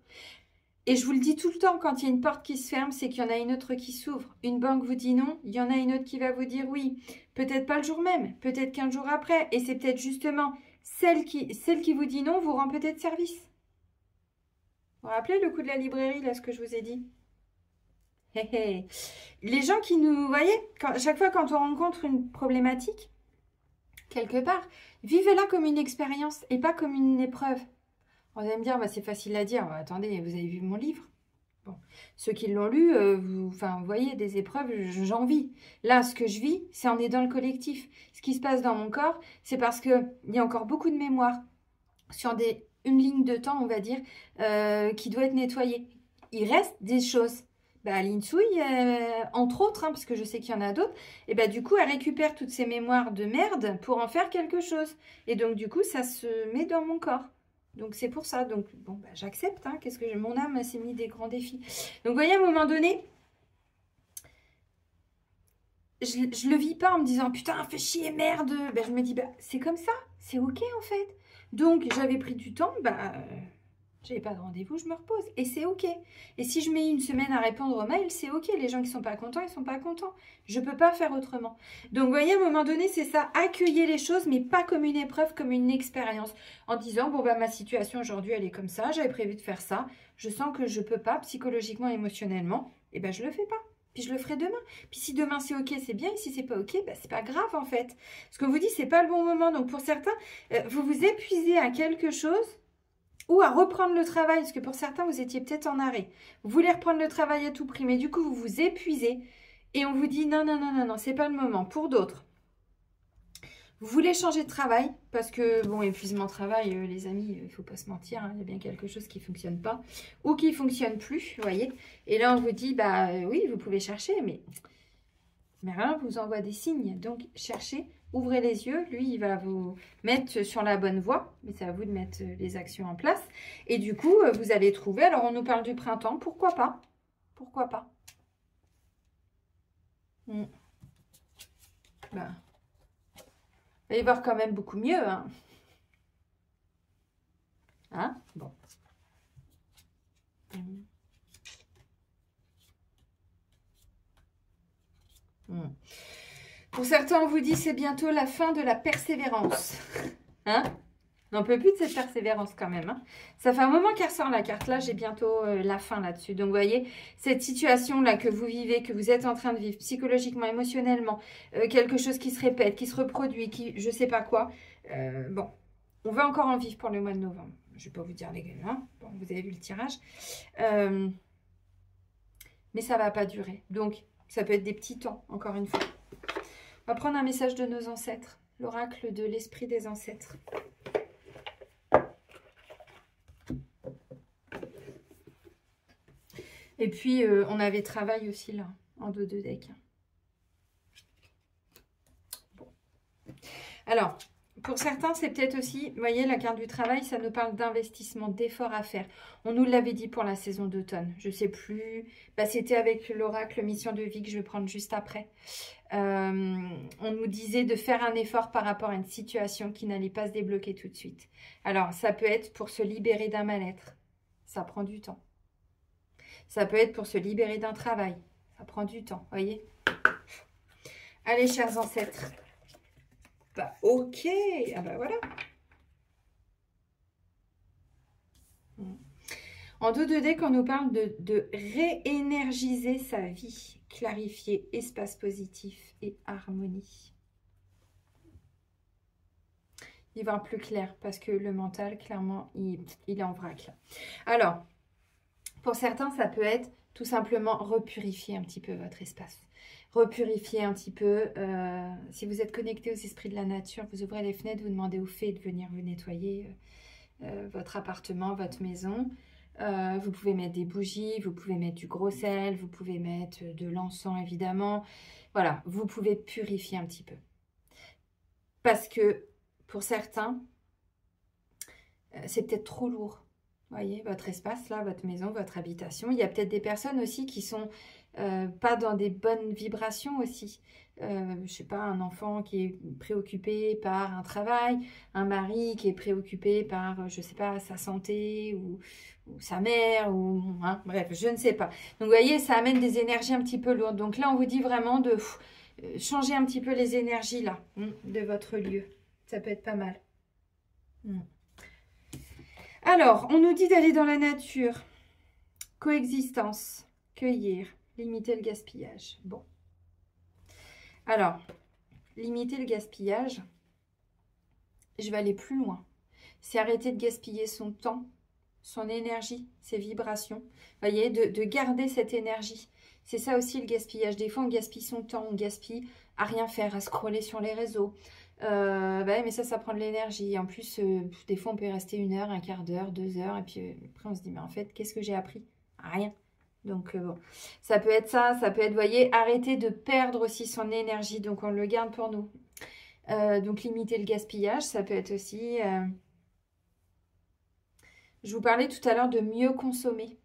Et je vous le dis tout le temps, quand il y a une porte qui se ferme, c'est qu'il y en a une autre qui s'ouvre. Une banque vous dit non, il y en a une autre qui va vous dire oui. Peut-être pas le jour même, peut-être 15 jours après. Et c'est peut-être justement celle qui vous dit non vous rend peut-être service. Vous vous rappelez le coup de la librairie, là, ce que je vous ai dit ? Hey, hey. Les gens qui nous... Vous voyez, chaque fois quand on rencontre une problématique, quelque part, vivez-la comme une expérience et pas comme une épreuve. On va me dire, bah, c'est facile à dire. Bah, attendez, vous avez vu mon livre? Bon. Ceux qui l'ont lu, vous voyez, des épreuves, j'en vis. Là, ce que je vis, c'est on est dans le collectif. Ce qui se passe dans mon corps, c'est parce qu'il y a encore beaucoup de mémoire sur une ligne de temps, on va dire, qui doit être nettoyée. Il reste des choses. Bah, Linsouille, entre autres, hein, parce que je sais qu'il y en a d'autres, et bah, du coup, elle récupère toutes ces mémoires de merde pour en faire quelque chose. Et donc, du coup, ça se met dans mon corps. Donc, c'est pour ça. Donc, bon, bah, j'accepte. Hein, mon âme s'est mis des grands défis. Donc, vous voyez, à un moment donné, je le vis pas en me disant, putain, fais chier, merde. Bah, je me dis, bah, c'est comme ça. C'est OK, en fait. Donc, j'avais pris du temps, bah... J'avais pas de rendez-vous, je me repose. Et c'est OK. Et si je mets 1 semaine à répondre aux mails, c'est OK. Les gens qui sont pas contents, ils sont pas contents. Je peux pas faire autrement. Donc, vous voyez, à un moment donné, c'est ça. Accueillir les choses, mais pas comme une épreuve, comme une expérience. En disant, bon, bah, ma situation aujourd'hui, elle est comme ça. J'avais prévu de faire ça. Je sens que je peux pas, psychologiquement, émotionnellement. Et ben, je le fais pas. Puis je le ferai demain. Puis si demain c'est ok, c'est bien. Et si c'est pas ok, bah, c'est pas grave en fait. Ce que vous dit, c'est pas le bon moment. Donc pour certains, vous vous épuisez à quelque chose ou à reprendre le travail. Parce que pour certains, vous étiez peut-être en arrêt. Vous voulez reprendre le travail à tout prix, mais du coup, vous vous épuisez. Et on vous dit non, non, non, non, non, c'est pas le moment. Pour d'autres, vous voulez changer de travail parce que, bon, épuisement travail, les amis, il ne faut pas se mentir, hein, il y a bien quelque chose qui ne fonctionne pas ou qui ne fonctionne plus, vous voyez. Et là, on vous dit, bah oui, vous pouvez chercher, mais rien vous envoie des signes. Donc, cherchez, ouvrez les yeux. Lui, il va vous mettre sur la bonne voie, mais c'est à vous de mettre les actions en place. Et du coup, vous allez trouver, alors on nous parle du printemps, pourquoi pas? Pourquoi pas? Bah. Il va y voir quand même beaucoup mieux, hein. Hein? Bon. Pour certains, on vous dit c'est bientôt la fin de la persévérance. Hein? On n'en peut plus de cette persévérance quand même. Hein. Ça fait un moment qu'elle ressort la carte. Là, j'ai bientôt la fin là-dessus. Donc, vous voyez, cette situation-là que vous vivez, que vous êtes en train de vivre psychologiquement, émotionnellement, quelque chose qui se répète, qui se reproduit, qui je ne sais pas quoi. Bon, on va encore en vivre pour le mois de novembre. Je ne vais pas vous dire les gars. Hein. Bon, vous avez vu le tirage. Mais ça ne va pas durer. Donc, ça peut être des petits temps, encore une fois. On va prendre un message de nos ancêtres. L'oracle de l'esprit des ancêtres. Et puis, on avait travail aussi là, en dos de deck. Bon. Alors, pour certains, c'est peut-être aussi, vous voyez, la carte du travail, ça nous parle d'investissement, d'efforts à faire. On nous l'avait dit pour la saison d'automne. Je ne sais plus. Bah, c'était avec l'oracle mission de vie que je vais prendre juste après. On nous disait de faire un effort par rapport à une situation qui n'allait pas se débloquer tout de suite. Alors, ça peut être pour se libérer d'un mal-être. Ça prend du temps. Ça peut être pour se libérer d'un travail. Ça prend du temps, voyez. Allez, chers ancêtres. Bah, ok. Ah bah voilà. En dos de deck, on nous parle de réénergiser sa vie, clarifier espace positif et harmonie. Y voir plus clair parce que le mental, clairement, il est en vrac. Là. Alors, pour certains, ça peut être tout simplement repurifier un petit peu votre espace. Repurifier un petit peu. Si vous êtes connecté aux esprits de la nature, vous ouvrez les fenêtres, vous demandez aux fées de venir vous nettoyer votre appartement, votre maison. Vous pouvez mettre des bougies, vous pouvez mettre du gros sel, vous pouvez mettre de l'encens évidemment. Voilà, vous pouvez purifier un petit peu. Parce que pour certains, c'est peut-être trop lourd. Vous voyez, votre espace là, votre maison, votre habitation. Il y a peut-être des personnes aussi qui sont pas dans des bonnes vibrations aussi. Je sais pas, un enfant qui est préoccupé par un travail, un mari qui est préoccupé par, je sais pas, sa santé ou sa mère, ou hein, bref, je ne sais pas. Donc vous voyez, ça amène des énergies un petit peu lourdes. Donc là, on vous dit vraiment de changer un petit peu les énergies là, de votre lieu. Ça peut être pas mal. Alors, on nous dit d'aller dans la nature. Coexistence, cueillir, limiter le gaspillage. Bon. Alors, limiter le gaspillage, je vais aller plus loin. C'est arrêter de gaspiller son temps, son énergie, ses vibrations. Vous voyez, de garder cette énergie. C'est ça aussi le gaspillage. Des fois, on gaspille son temps, on gaspille à rien faire, à scroller sur les réseaux. Mais ça prend de l'énergie. En plus, des fois, on peut y rester 1 heure, un quart d'heure, 2 heures. Et puis après, on se dit, mais en fait, qu'est-ce que j'ai appris? Rien. Donc, bon, ça peut être ça. Ça peut être, vous voyez, arrêter de perdre aussi son énergie. Donc, on le garde pour nous. Donc, limiter le gaspillage. Ça peut être aussi... Je vous parlais tout à l'heure de mieux consommer.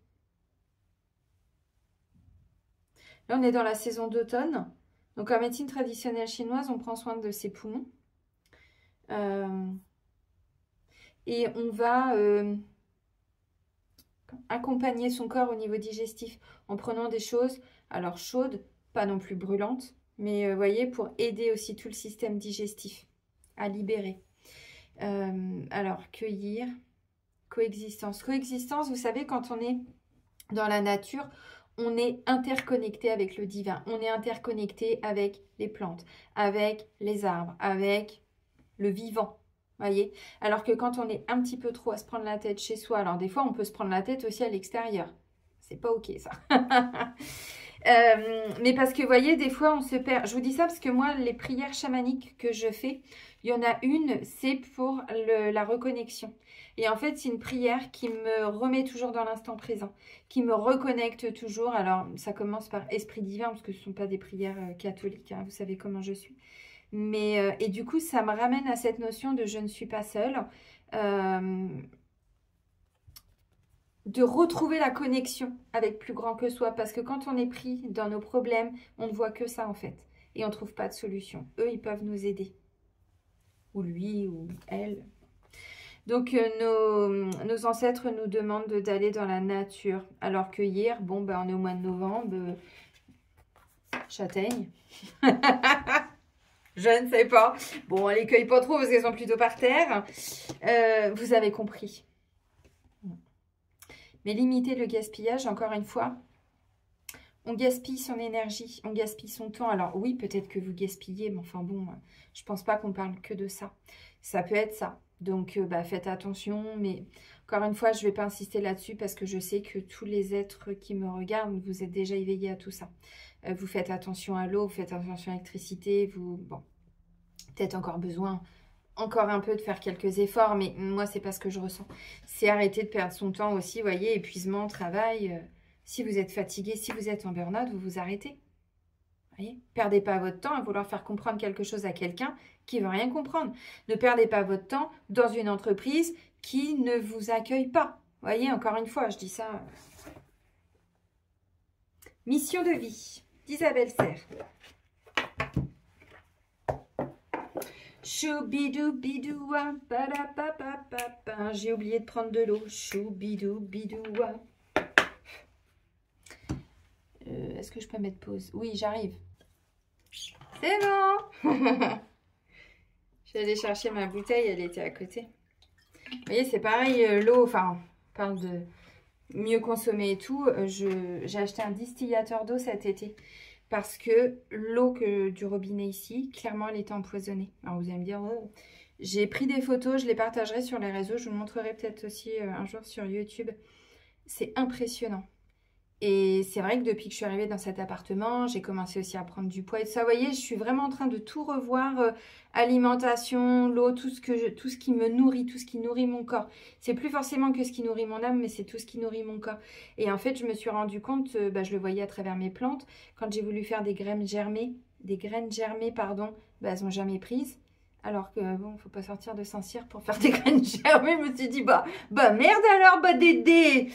Là, on est dans la saison d'automne. Donc, en médecine traditionnelle chinoise, on prend soin de ses poumons. Et on va accompagner son corps au niveau digestif en prenant des choses, alors chaudes, pas non plus brûlantes, mais vous voyez, pour aider aussi tout le système digestif à libérer. Alors, cueillir, coexistence. Coexistence, vous savez, quand on est dans la nature, on est interconnecté avec le divin. On est interconnecté avec les plantes, avec les arbres, avec le vivant. Voyez? Alors que quand on est un petit peu trop à se prendre la tête chez soi, alors des fois on peut se prendre la tête aussi à l'extérieur. C'est pas ok ça. Mais parce que vous voyez, des fois on se perd. Je vous dis ça parce que moi, les prières chamaniques que je fais, il y en a une, c'est pour la reconnexion. Et en fait, c'est une prière qui me remet toujours dans l'instant présent, qui me reconnecte toujours. Alors, ça commence par esprit divin, parce que ce ne sont pas des prières catholiques, hein, vous savez comment je suis. Mais, et du coup, ça me ramène à cette notion de je ne suis pas seule. De retrouver la connexion avec plus grand que soi. Parce que quand on est pris dans nos problèmes, on ne voit que ça en fait. Et on ne trouve pas de solution. Eux, ils peuvent nous aider. Ou lui, ou elle. Donc, nos ancêtres nous demandent d'aller dans la nature. Alors que hier, bon, ben, on est au mois de novembre. Châtaigne. Je ne sais pas. Bon, on les cueille pas trop parce qu'elles sont plutôt par terre. Vous avez compris. Mais limiter le gaspillage, encore une fois, on gaspille son énergie, on gaspille son temps. Alors oui, peut-être que vous gaspillez, mais enfin bon, je ne pense pas qu'on parle que de ça. Ça peut être ça. Donc, faites attention. Mais encore une fois, je ne vais pas insister là-dessus parce que je sais que tous les êtres qui me regardent, vous êtes déjà éveillés à tout ça. Vous faites attention à l'eau, vous faites attention à l'électricité. Bon, peut-être encore besoin... encore un peu de faire quelques efforts, mais moi, c'est pas ce que je ressens. C'est arrêter de perdre son temps aussi, vous voyez, épuisement, travail. Si vous êtes fatigué, si vous êtes en burn-out, vous vous arrêtez. Voyez, perdez pas votre temps à vouloir faire comprendre quelque chose à quelqu'un qui veut rien comprendre. Ne perdez pas votre temps dans une entreprise qui ne vous accueille pas. Voyez, encore une fois, je dis ça. Mission de vie d'Isabelle Serre. Choubidoubidouwa, padapapapapa. J'ai oublié de prendre de l'eau. Choubidoubidouwa. Est-ce que je peux mettre pause? Oui, j'arrive. C'est bon. J'allais chercher ma bouteille, elle était à côté. Vous voyez, c'est pareil, l'eau, enfin, on parle de mieux consommer et tout. J'ai acheté un distillateur d'eau cet été. Parce que l'eau du robinet ici, clairement, elle était empoisonnée. Alors, vous allez me dire, oh. J'ai pris des photos, je les partagerai sur les réseaux. Je vous montrerai peut-être aussi un jour sur YouTube. C'est impressionnant. Et c'est vrai que depuis que je suis arrivée dans cet appartement, j'ai commencé aussi à prendre du poids et tout ça. Vous voyez, je suis vraiment en train de tout revoir. Alimentation, l'eau, tout ce qui me nourrit, tout ce qui nourrit mon corps. C'est plus forcément que ce qui nourrit mon âme, mais c'est tout ce qui nourrit mon corps. Et en fait, je me suis rendu compte, je le voyais à travers mes plantes, quand j'ai voulu faire des graines germées, pardon, elles n'ont jamais prises. Alors que, bon, faut pas sortir de Saint-Cyr pour faire des graines germées. Je me suis dit, merde alors, Dédé.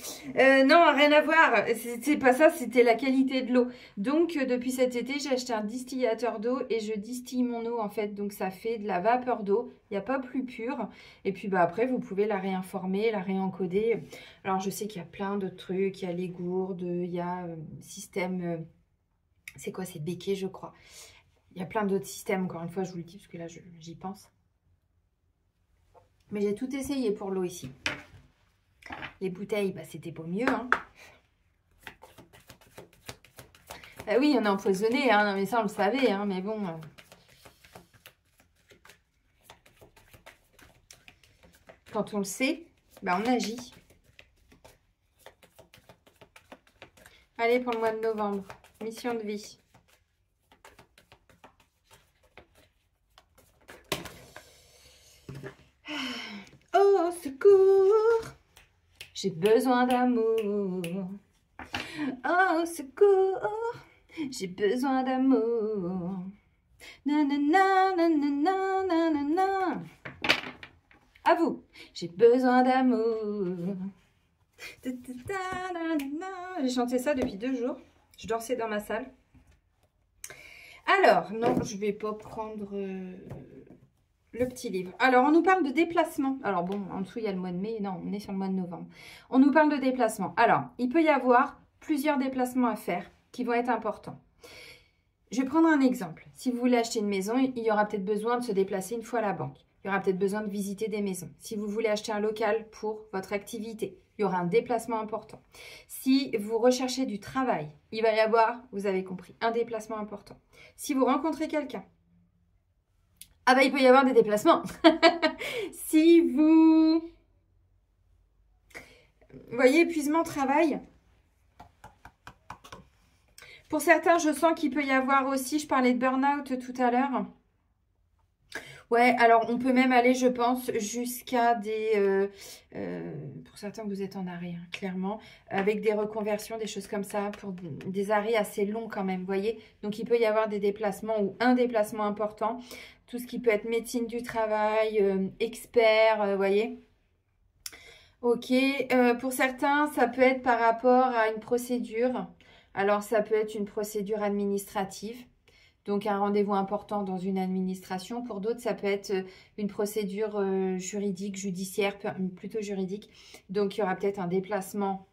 Non, rien à voir. C'est pas ça, c'était la qualité de l'eau. Donc, depuis cet été, j'ai acheté un distillateur d'eau et je distille mon eau, en fait. Donc, ça fait de la vapeur d'eau. Il n'y a pas plus pur. Et puis, après, vous pouvez la réinformer, la réencoder. Alors, je sais qu'il y a plein d'autres trucs. Il y a les gourdes, il y a système... c'est quoi? C'est Becquet, je crois. Il y a plein d'autres systèmes, encore une fois, je vous le dis, parce que là, j'y pense. Mais j'ai tout essayé pour l'eau ici. Les bouteilles, c'était pas mieux. Hein. Oui, on est empoisonné, hein, mais ça, on le savait. Hein, mais bon... Quand on le sait, on agit. Allez, pour le mois de novembre, mission de vie. Au secours, j'ai besoin d'amour. Au secours, j'ai besoin d'amour. Nanana, nanana, nanana. À vous, j'ai besoin d'amour. J'ai chanté ça depuis 2 jours. Je dansais dans ma salle. Alors, non, je vais pas prendre... le petit livre. Alors, on nous parle de déplacement. Alors, bon, en dessous, il y a le mois de mai. Non, on est sur le mois de novembre. On nous parle de déplacement. Alors, il peut y avoir plusieurs déplacements à faire qui vont être importants. Je vais prendre un exemple. Si vous voulez acheter une maison, il y aura peut-être besoin de se déplacer une fois à la banque. Il y aura peut-être besoin de visiter des maisons. Si vous voulez acheter un local pour votre activité, il y aura un déplacement important. Si vous recherchez du travail, il va y avoir, vous avez compris, un déplacement important. Si vous rencontrez quelqu'un, ah bah il peut y avoir des déplacements. Si vous voyez, épuisement, travail. Pour certains, je sens qu'il peut y avoir aussi, je parlais de burn-out tout à l'heure. Ouais, alors on peut même aller, je pense, jusqu'à des... pour certains, vous êtes en arrêt, hein, clairement, avec des reconversions, des choses comme ça, pour des arrêts assez longs quand même, vous voyez. Donc, il peut y avoir des déplacements ou un déplacement important. Tout ce qui peut être médecine du travail, expert, vous voyez. Ok, pour certains, ça peut être par rapport à une procédure. Alors, ça peut être une procédure administrative. Donc, un rendez-vous important dans une administration. Pour d'autres, ça peut être une procédure juridique, judiciaire, plutôt juridique. Donc, il y aura peut-être un déplacement,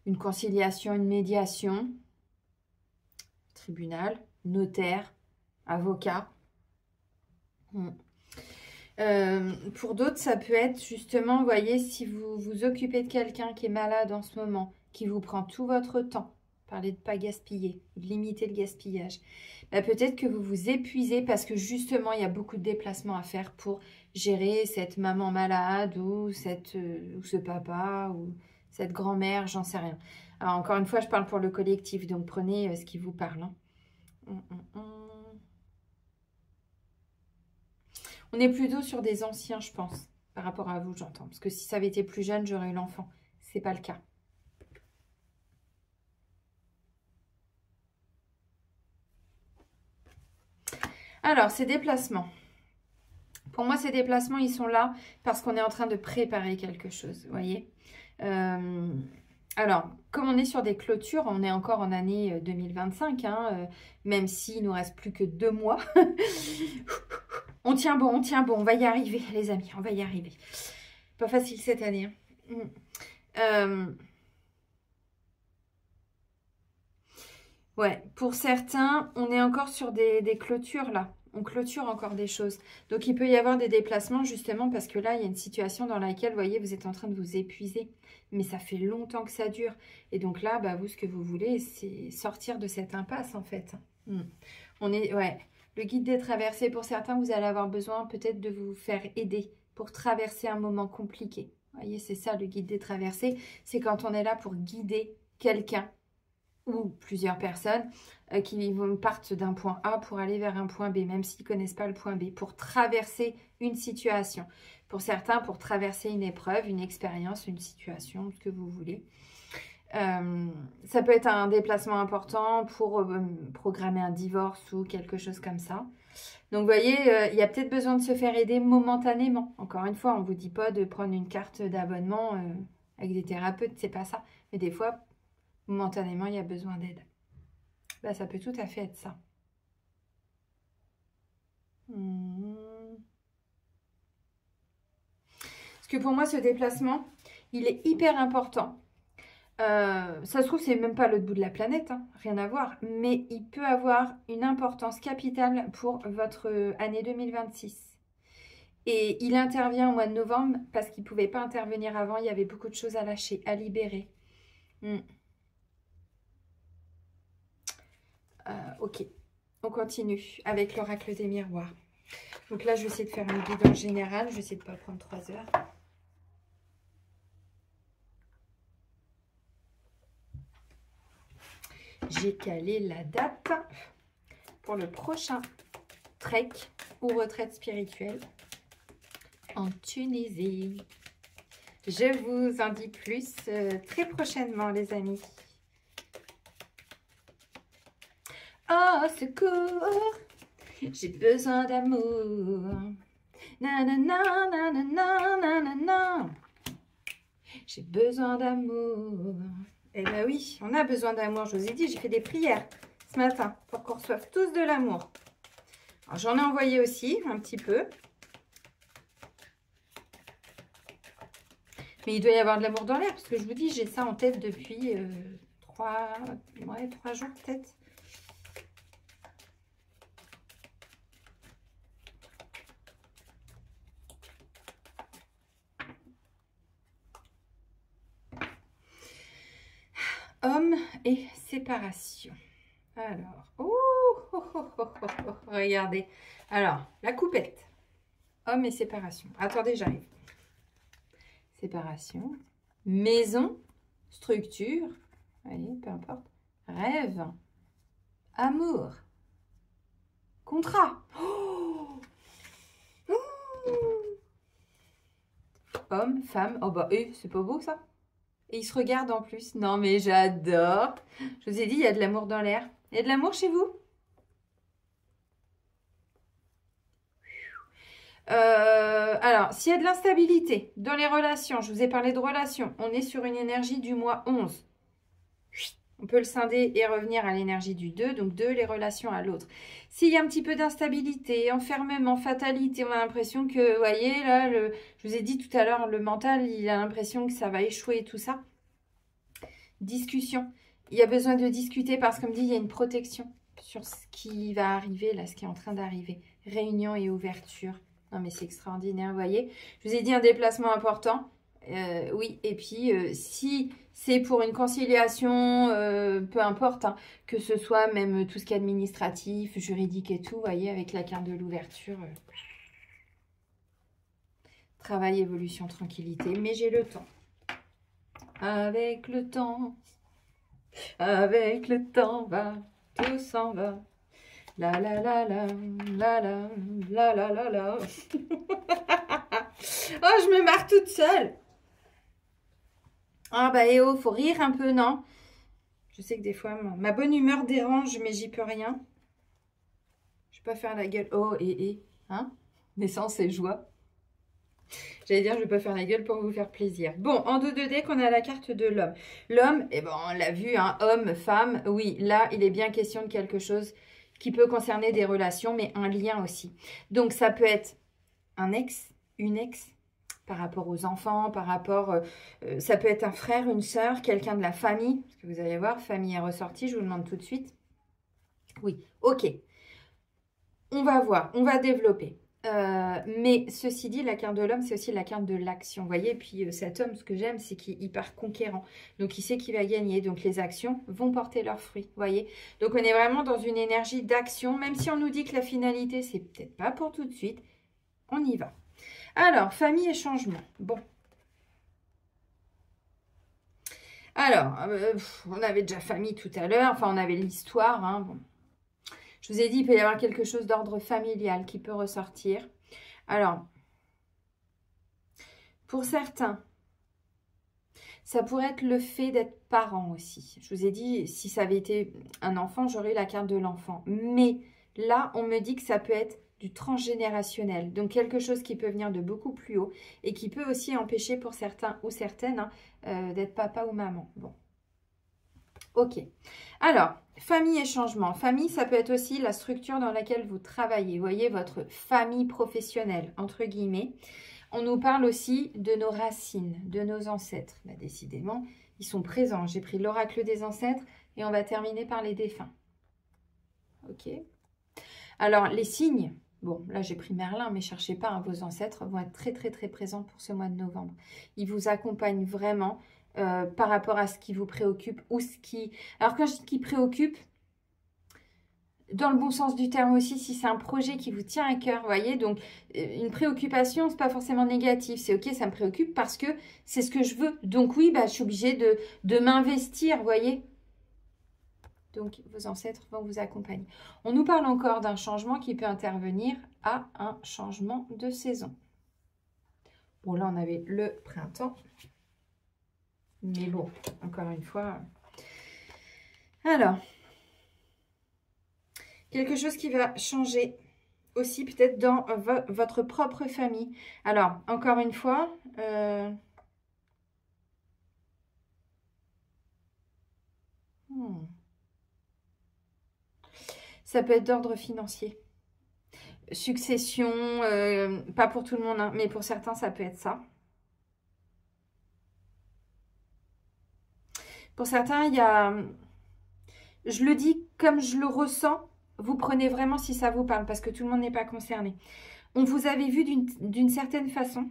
une conciliation, une médiation, tribunal, notaire, avocat. Pour d'autres, ça peut être justement, vous voyez, si vous vous occupez de quelqu'un qui est malade en ce moment, qui vous prend tout votre temps. Parler de ne pas gaspiller, de limiter le gaspillage. Bah, peut-être que vous vous épuisez parce que justement, il y a beaucoup de déplacements à faire pour gérer cette maman malade ou ce papa ou cette grand-mère, j'en sais rien. Alors, encore une fois, je parle pour le collectif, donc prenez ce qui vous parle. Hein. On est plutôt sur des anciens, je pense, par rapport à vous, j'entends. Parce que si ça avait été plus jeune, j'aurais eu l'enfant. C'est pas le cas. Alors, ces déplacements. Pour moi, ces déplacements, ils sont là parce qu'on est en train de préparer quelque chose, vous voyez. Alors, comme on est sur des clôtures, on est encore en année 2025, hein, même s'il nous reste plus que 2 mois. On tient bon, on va y arriver, les amis, on va y arriver. Pas facile cette année. Hein. Ouais, pour certains, on est encore sur des clôtures là. On clôture encore des choses. Donc, il peut y avoir des déplacements justement parce que là, il y a une situation dans laquelle, vous voyez, vous êtes en train de vous épuiser. Mais ça fait longtemps que ça dure. Et donc là, bah, vous, ce que vous voulez, c'est sortir de cette impasse en fait. On est, ouais, le guide des traversées, pour certains, vous allez avoir besoin peut-être de vous faire aider pour traverser un moment compliqué. Vous voyez, c'est ça le guide des traversées. C'est quand on est là pour guider quelqu'un ou plusieurs personnes qui partent d'un point A pour aller vers un point B, même s'ils ne connaissent pas le point B, pour traverser une situation. Pour certains, pour traverser une épreuve, une expérience, une situation, ce que vous voulez. Ça peut être un déplacement important pour programmer un divorce ou quelque chose comme ça. Donc, vous voyez, il y a peut-être besoin de se faire aider momentanément. Encore une fois, on ne vous dit pas de prendre une carte d'abonnement avec des thérapeutes, c'est pas ça. Mais des fois, momentanément, il y a besoin d'aide. Bah, ça peut tout à fait être ça. Parce que pour moi, ce déplacement, il est hyper important. Ça se trouve, c'est même pas l'autre bout de la planète, hein, rien à voir. Mais il peut avoir une importance capitale pour votre année 2026. Et il intervient au mois de novembre parce qu'il ne pouvait pas intervenir avant. Il y avait beaucoup de choses à lâcher, à libérer. Ok, on continue avec l'oracle des miroirs. Donc là, je vais essayer de faire une guide en général. Je vais essayer de ne pas prendre 3 heures. J'ai calé la date pour le prochain trek ou retraite spirituelle en Tunisie. Je vous en dis plus très prochainement, les amis. Oh, secours, j'ai besoin d'amour. Nanana, nanana, nanana. J'ai besoin d'amour. Eh bien oui, on a besoin d'amour. Je vous ai dit, j'ai fait des prières ce matin pour qu'on reçoive tous de l'amour. J'en ai envoyé aussi un petit peu. Mais il doit y avoir de l'amour dans l'air parce que je vous dis, j'ai ça en tête depuis 3 jours peut-être. et séparation. Alors, regardez. Alors, la coupette. Homme et séparation. Attendez, j'arrive. Séparation. Maison. Structure. Voyez, peu importe. Rêve. Amour. Contrat. Homme, femme. Oh bah, c'est pas beau ça? Et ils se regardent en plus. Non mais j'adore. Je vous ai dit, il y a de l'amour dans l'air. Il y a de l'amour chez vous? Alors, s'il y a de l'instabilité dans les relations, je vous ai parlé de relations, on est sur une énergie du mois 11. On peut le scinder et revenir à l'énergie du 2, donc 2, les relations à l'autre. S'il y a un petit peu d'instabilité, enfermement, fatalité, on a l'impression que, vous voyez, là, je vous ai dit tout à l'heure, le mental, il a l'impression que ça va échouer et tout ça. Discussion. Il y a besoin de discuter parce que, comme dit, il y a une protection sur ce qui va arriver, là, ce qui est en train d'arriver. Réunion et ouverture. Non, mais c'est extraordinaire, vous voyez. Je vous ai dit un déplacement important. Oui, et puis si c'est pour une conciliation, peu importe, hein, que ce soit même tout ce qui est administratif, juridique et tout, vous voyez, avec la carte de l'ouverture. Travail, évolution, tranquillité, mais j'ai le temps. Avec le temps, va, tout s'en va. La la la la, la la, la la la la. Oh, je me marre toute seule. Ah bah eh oh, faut rire un peu, non? Je sais que des fois, ma bonne humeur dérange, mais j'y peux rien. Je vais pas faire la gueule. Oh, hein? Naissance et joie. J'allais dire, je vais pas faire la gueule pour vous faire plaisir. Bon, en dos de deck, on a la carte de l'homme. L'homme, eh ben, on l'a vu, hein, homme, femme, oui, là, il est bien question de quelque chose qui peut concerner des relations, mais un lien aussi. Donc, ça peut être un ex, une ex, par rapport aux enfants, par rapport... ça peut être un frère, une sœur, quelqu'un de la famille. Parce que vous allez voir, famille est ressortie, je vous demande tout de suite. Oui, ok. On va voir, on va développer. Mais ceci dit, la carte de l'homme, c'est aussi la carte de l'action. Vous voyez, et puis cet homme, ce que j'aime, c'est qu'il part conquérant. Donc, il sait qu'il va gagner. Donc, les actions vont porter leurs fruits. Vous voyez. Donc, on est vraiment dans une énergie d'action. Même si on nous dit que la finalité, c'est peut-être pas pour tout de suite, on y va. Alors, famille et changement. Bon. Alors, on avait déjà famille tout à l'heure. Enfin, on avait l'histoire. Hein, bon. Je vous ai dit, il peut y avoir quelque chose d'ordre familial qui peut ressortir. Alors, pour certains, ça pourrait être le fait d'être parent aussi. Je vous ai dit, si ça avait été un enfant, j'aurais eu la carte de l'enfant. Mais là, on me dit que ça peut être du transgénérationnel. Donc, quelque chose qui peut venir de beaucoup plus haut et qui peut aussi empêcher pour certains ou certaines hein, d'être papa ou maman. Bon. Ok. Alors, famille et changement. Famille, ça peut être aussi la structure dans laquelle vous travaillez. Vous voyez, votre famille professionnelle, entre guillemets. On nous parle aussi de nos racines, de nos ancêtres. Bah, décidément, ils sont présents. J'ai pris l'oracle des ancêtres et on va terminer par les défunts. Ok. Alors, les signes. Bon, là, j'ai pris Merlin, mais cherchez pas. Hein, vos ancêtres vont être très, très, très présents pour ce mois de novembre. Ils vous accompagnent vraiment. Par rapport à ce qui vous préoccupe ou ce qui... Alors, quand je dis qui préoccupe, dans le bon sens du terme aussi, si c'est un projet qui vous tient à cœur, vous voyez, donc une préoccupation, c'est pas forcément négatif, c'est ok, ça me préoccupe parce que c'est ce que je veux. Donc oui, bah, je suis obligée de m'investir, vous voyez. Donc, vos ancêtres vont vous accompagner. On nous parle encore d'un changement qui peut intervenir à un changement de saison. Bon, là, on avait le printemps. Mais bon, encore une fois. Alors, quelque chose qui va changer aussi peut-être dans votre propre famille. Alors, encore une fois, ça peut être d'ordre financier. Succession, pas pour tout le monde, hein, mais pour certains, ça peut être ça. Pour certains, il y a... Je le dis comme je le ressens. Vous prenez vraiment si ça vous parle, parce que tout le monde n'est pas concerné. On vous avait vu d'une certaine façon.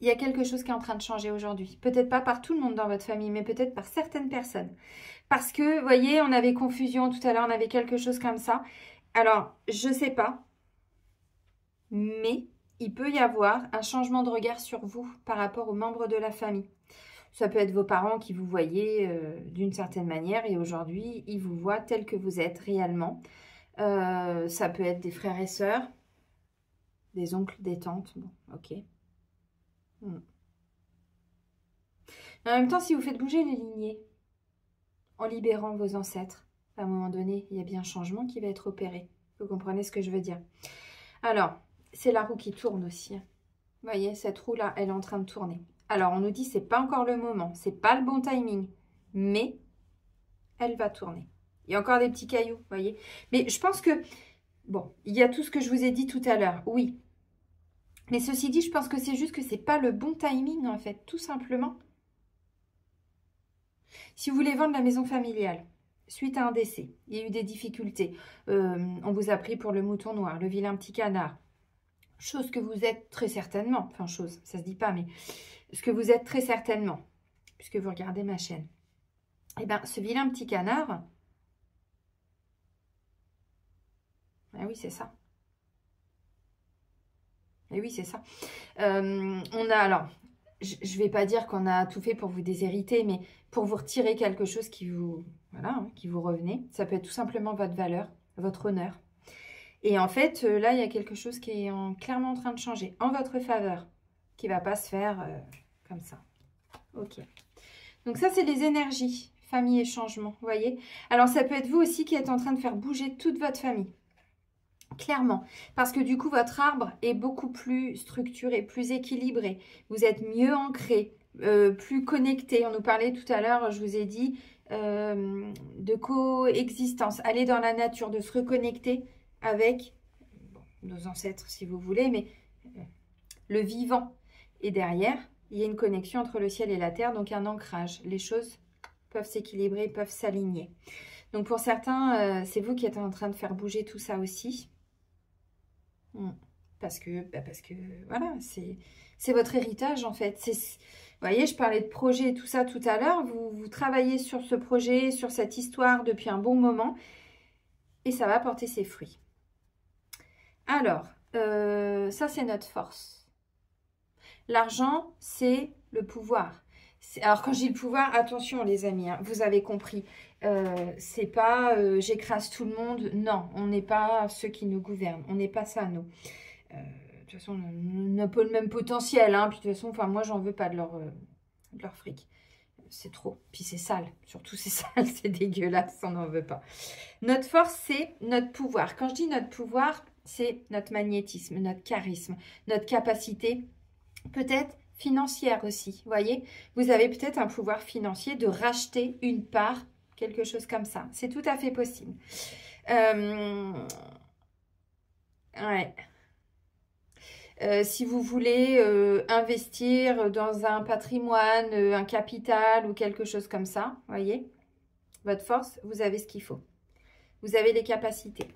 il y a quelque chose qui est en train de changer aujourd'hui. Peut-être pas par tout le monde dans votre famille, mais peut-être par certaines personnes. Parce que, vous voyez, on avait confusion tout à l'heure, on avait quelque chose comme ça. Alors, je ne sais pas, mais il peut y avoir un changement de regard sur vous par rapport aux membres de la famille. Ça peut être vos parents qui vous voyaient d'une certaine manière et aujourd'hui, ils vous voient tel que vous êtes réellement. Ça peut être des frères et sœurs, des oncles, des tantes. Bon, ok. En même temps, si vous faites bouger les lignées, en libérant vos ancêtres, à un moment donné, il y a bien un changement qui va être opéré. Vous comprenez ce que je veux dire? Alors, c'est la roue qui tourne aussi. Vous voyez, cette roue-là, elle est en train de tourner. Alors, on nous dit, c'est pas encore le moment, c'est pas le bon timing, mais elle va tourner. Il y a encore des petits cailloux, vous voyez. Mais je pense que, bon, il y a tout ce que je vous ai dit tout à l'heure, oui. Mais ceci dit, je pense que c'est juste que c'est pas le bon timing, en fait, tout simplement. Si vous voulez vendre la maison familiale, suite à un décès, il y a eu des difficultés, on vous a pris pour le mouton noir, le vilain petit canard, chose que vous êtes très certainement, enfin chose, ça se dit pas, mais ce que vous êtes très certainement, puisque vous regardez ma chaîne. Eh bien, ce vilain petit canard, ah oui, c'est ça. Et oui, c'est ça. On a, alors, je ne vais pas dire qu'on a tout fait pour vous déshériter, mais pour vous retirer quelque chose qui vous, voilà, hein, qui vous revenait. Ça peut être tout simplement votre valeur, votre honneur. Et en fait, là, il y a quelque chose qui est clairement en train de changer en votre faveur, qui ne va pas se faire comme ça. Ok. Donc ça, c'est les énergies, famille et changement, vous voyez. Alors, ça peut être vous aussi qui êtes en train de faire bouger toute votre famille. Clairement, parce que du coup, votre arbre est beaucoup plus structuré, plus équilibré. Vous êtes mieux ancré, plus connecté. On nous parlait tout à l'heure, je vous ai dit, de coexistence. Aller dans la nature, de se reconnecter avec nos ancêtres, si vous voulez, mais le vivant. Et derrière, il y a une connexion entre le ciel et la terre, donc un ancrage. Les choses peuvent s'équilibrer, peuvent s'aligner. Donc pour certains, c'est vous qui êtes en train de faire bouger tout ça aussi. Parce que voilà, c'est votre héritage en fait. Vous voyez, je parlais de projet et tout ça tout à l'heure. Vous travaillez sur ce projet, sur cette histoire depuis un bon moment. Et ça va porter ses fruits. Alors, ça c'est notre force. L'argent, c'est le pouvoir. Alors quand je dis le pouvoir, attention les amis, hein, vous avez compris. C'est pas j'écrase tout le monde. Non, on n'est pas ceux qui nous gouvernent. On n'est pas ça, nous. De toute façon, on n'a pas le même potentiel. Hein, puis de toute façon, enfin, moi, j'en veux pas de leur fric. C'est trop. Puis c'est sale. Surtout, c'est sale, c'est dégueulasse. On n'en veut pas. Notre force, c'est notre pouvoir. Quand je dis notre pouvoir, c'est notre magnétisme, notre charisme, notre capacité, peut-être financière aussi. Vous voyez, vous avez peut-être un pouvoir financier de racheter une part, quelque chose comme ça. C'est tout à fait possible. Ouais. Si vous voulez investir dans un patrimoine, un capital ou quelque chose comme ça, voyez, votre force, vous avez ce qu'il faut. Vous avez les capacités.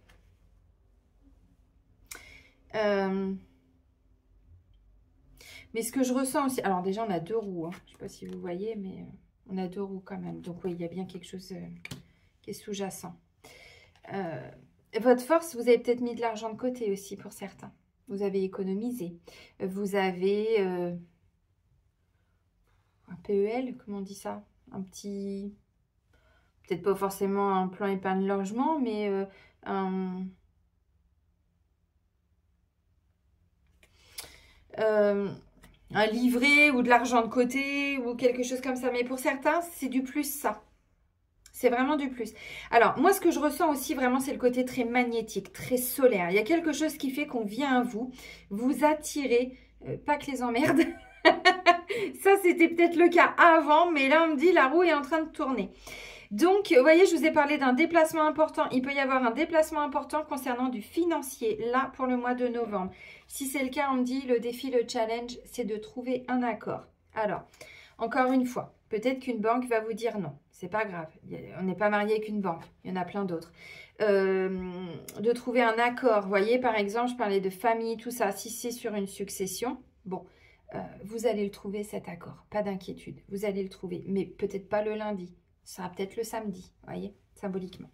Mais ce que je ressens aussi, alors déjà on a 2 roues, hein. Je ne sais pas si vous voyez, mais on a 2 roues quand même. Donc oui, il y a bien quelque chose qui est sous-jacent. Votre force, vous avez peut-être mis de l'argent de côté aussi pour certains. Vous avez économisé. Vous avez un PEL, comment on dit ça? Un petit... Peut-être pas forcément un plan épargne logement, mais un livret ou de l'argent de côté ou quelque chose comme ça. Mais pour certains, c'est du plus ça. C'est vraiment du plus. Alors, moi, ce que je ressens aussi, vraiment, c'est le côté très magnétique, très solaire. Il y a quelque chose qui fait qu'on vient à vous, vous attirez, pas que les emmerdes. Ça, c'était peut-être le cas avant, mais là, on me dit, la roue est en train de tourner. Donc, vous voyez, je vous ai parlé d'un déplacement important. Il peut y avoir un déplacement important concernant du financier, là, pour le mois de novembre. Si c'est le cas, on me dit, le défi, le challenge, c'est de trouver un accord. Alors, encore une fois, peut-être qu'une banque va vous dire non. C'est pas grave. On n'est pas marié avec une banque. Il y en a plein d'autres. De trouver un accord. Vous voyez, par exemple, je parlais de famille, tout ça. Si c'est sur une succession, bon, vous allez le trouver cet accord. Pas d'inquiétude, vous allez le trouver. Mais peut-être pas le lundi, ça sera peut-être le samedi, vous voyez, symboliquement.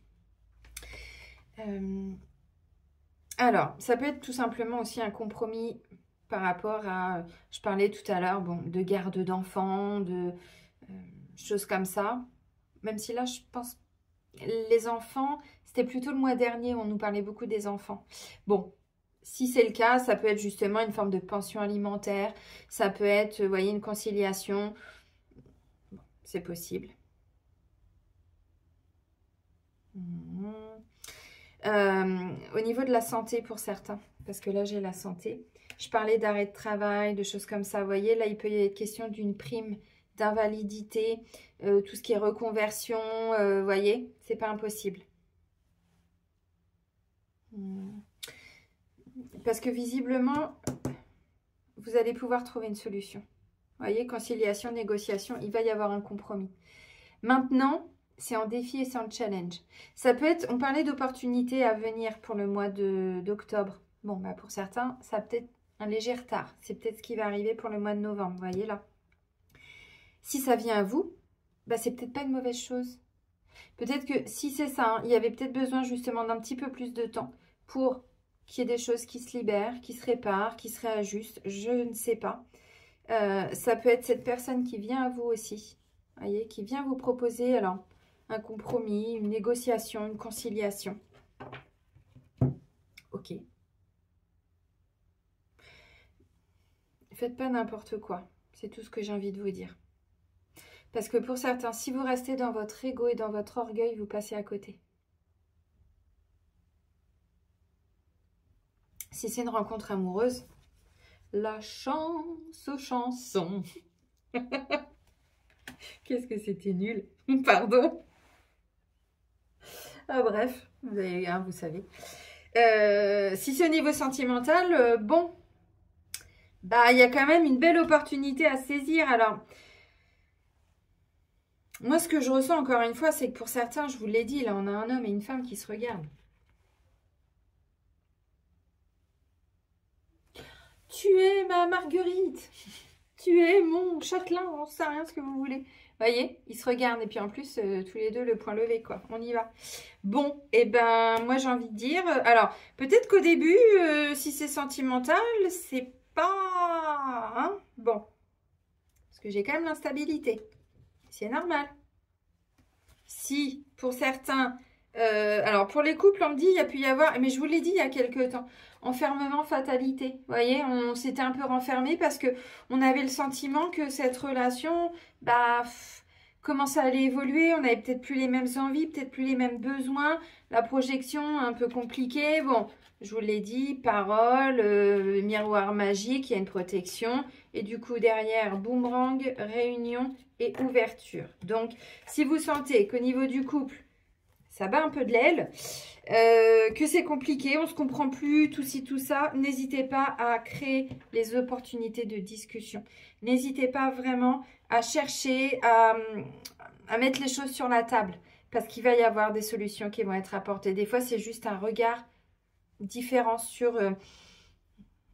Alors, ça peut être tout simplement aussi un compromis par rapport à, je parlais tout à l'heure, bon, de garde d'enfants, de choses comme ça. Même si là, je pense, les enfants, c'était plutôt le mois dernier, on nous parlait beaucoup des enfants. Bon, si c'est le cas, ça peut être justement une forme de pension alimentaire, ça peut être, vous voyez, une conciliation. Bon, c'est possible. Au niveau de la santé pour certains, parce que là j'ai la santé, je parlais d'arrêt de travail, de choses comme ça, vous voyez, là il peut y être question d'une prime d'invalidité, tout ce qui est reconversion, vous voyez, c'est pas impossible. Parce que visiblement, vous allez pouvoir trouver une solution. Vous voyez, conciliation, négociation, il va y avoir un compromis. Maintenant, c'est en défi et c'est en challenge. Ça peut être, on parlait d'opportunités à venir pour le mois d'octobre. Bon, bah pour certains, ça a peut-être un léger retard. C'est peut-être ce qui va arriver pour le mois de novembre, vous voyez là. Si ça vient à vous, bah c'est peut-être pas une mauvaise chose. Peut-être que si c'est ça, hein, il y avait peut-être besoin justement d'un petit peu plus de temps pour qu'il y ait des choses qui se libèrent, qui se réparent, qui se réajustent, je ne sais pas. Ça peut être cette personne qui vient à vous aussi, voyez, qui vient vous proposer alors un compromis, une négociation, une conciliation. Ok. Faites pas n'importe quoi, c'est tout ce que j'ai envie de vous dire. Parce que pour certains, si vous restez dans votre ego et dans votre orgueil, vous passez à côté. Si c'est une rencontre amoureuse, la chance aux chansons. Qu'est-ce que c'était nul. Pardon. Ah, bref, vous savez. Si c'est au niveau sentimental, bon, bah il y a quand même une belle opportunité à saisir. Alors, moi ce que je ressens encore une fois, c'est que pour certains, je vous l'ai dit, là on a un homme et une femme qui se regardent. Tu es ma Marguerite, tu es mon châtelain, on ne sait rien ce que vous voulez. Vous voyez, ils se regardent et puis en plus, tous les deux, le point levé, quoi. On y va. Bon, et ben, moi j'ai envie de dire, alors, peut-être qu'au début, si c'est sentimental, c'est pas... Hein, bon, parce que j'ai quand même l'instabilité. C'est normal. Si, pour certains... alors, pour les couples, on me dit, il y a pu y avoir... Mais je vous l'ai dit il y a quelques temps. Enfermement, fatalité. Vous voyez, on s'était un peu renfermé parce que on avait le sentiment que cette relation, bah, commençait à aller évoluer. On n'avait peut-être plus les mêmes envies, peut-être plus les mêmes besoins. La projection, un peu compliquée. Bon, je vous l'ai dit, parole, miroir magique, il y a une protection. Et du coup, derrière, boomerang, réunion et ouverture. Donc, si vous sentez qu'au niveau du couple, ça bat un peu de l'aile, que c'est compliqué, on ne se comprend plus, tout ci, tout ça, n'hésitez pas à créer les opportunités de discussion. N'hésitez pas vraiment à chercher, à mettre les choses sur la table, parce qu'il va y avoir des solutions qui vont être apportées. Des fois, c'est juste un regard différent sur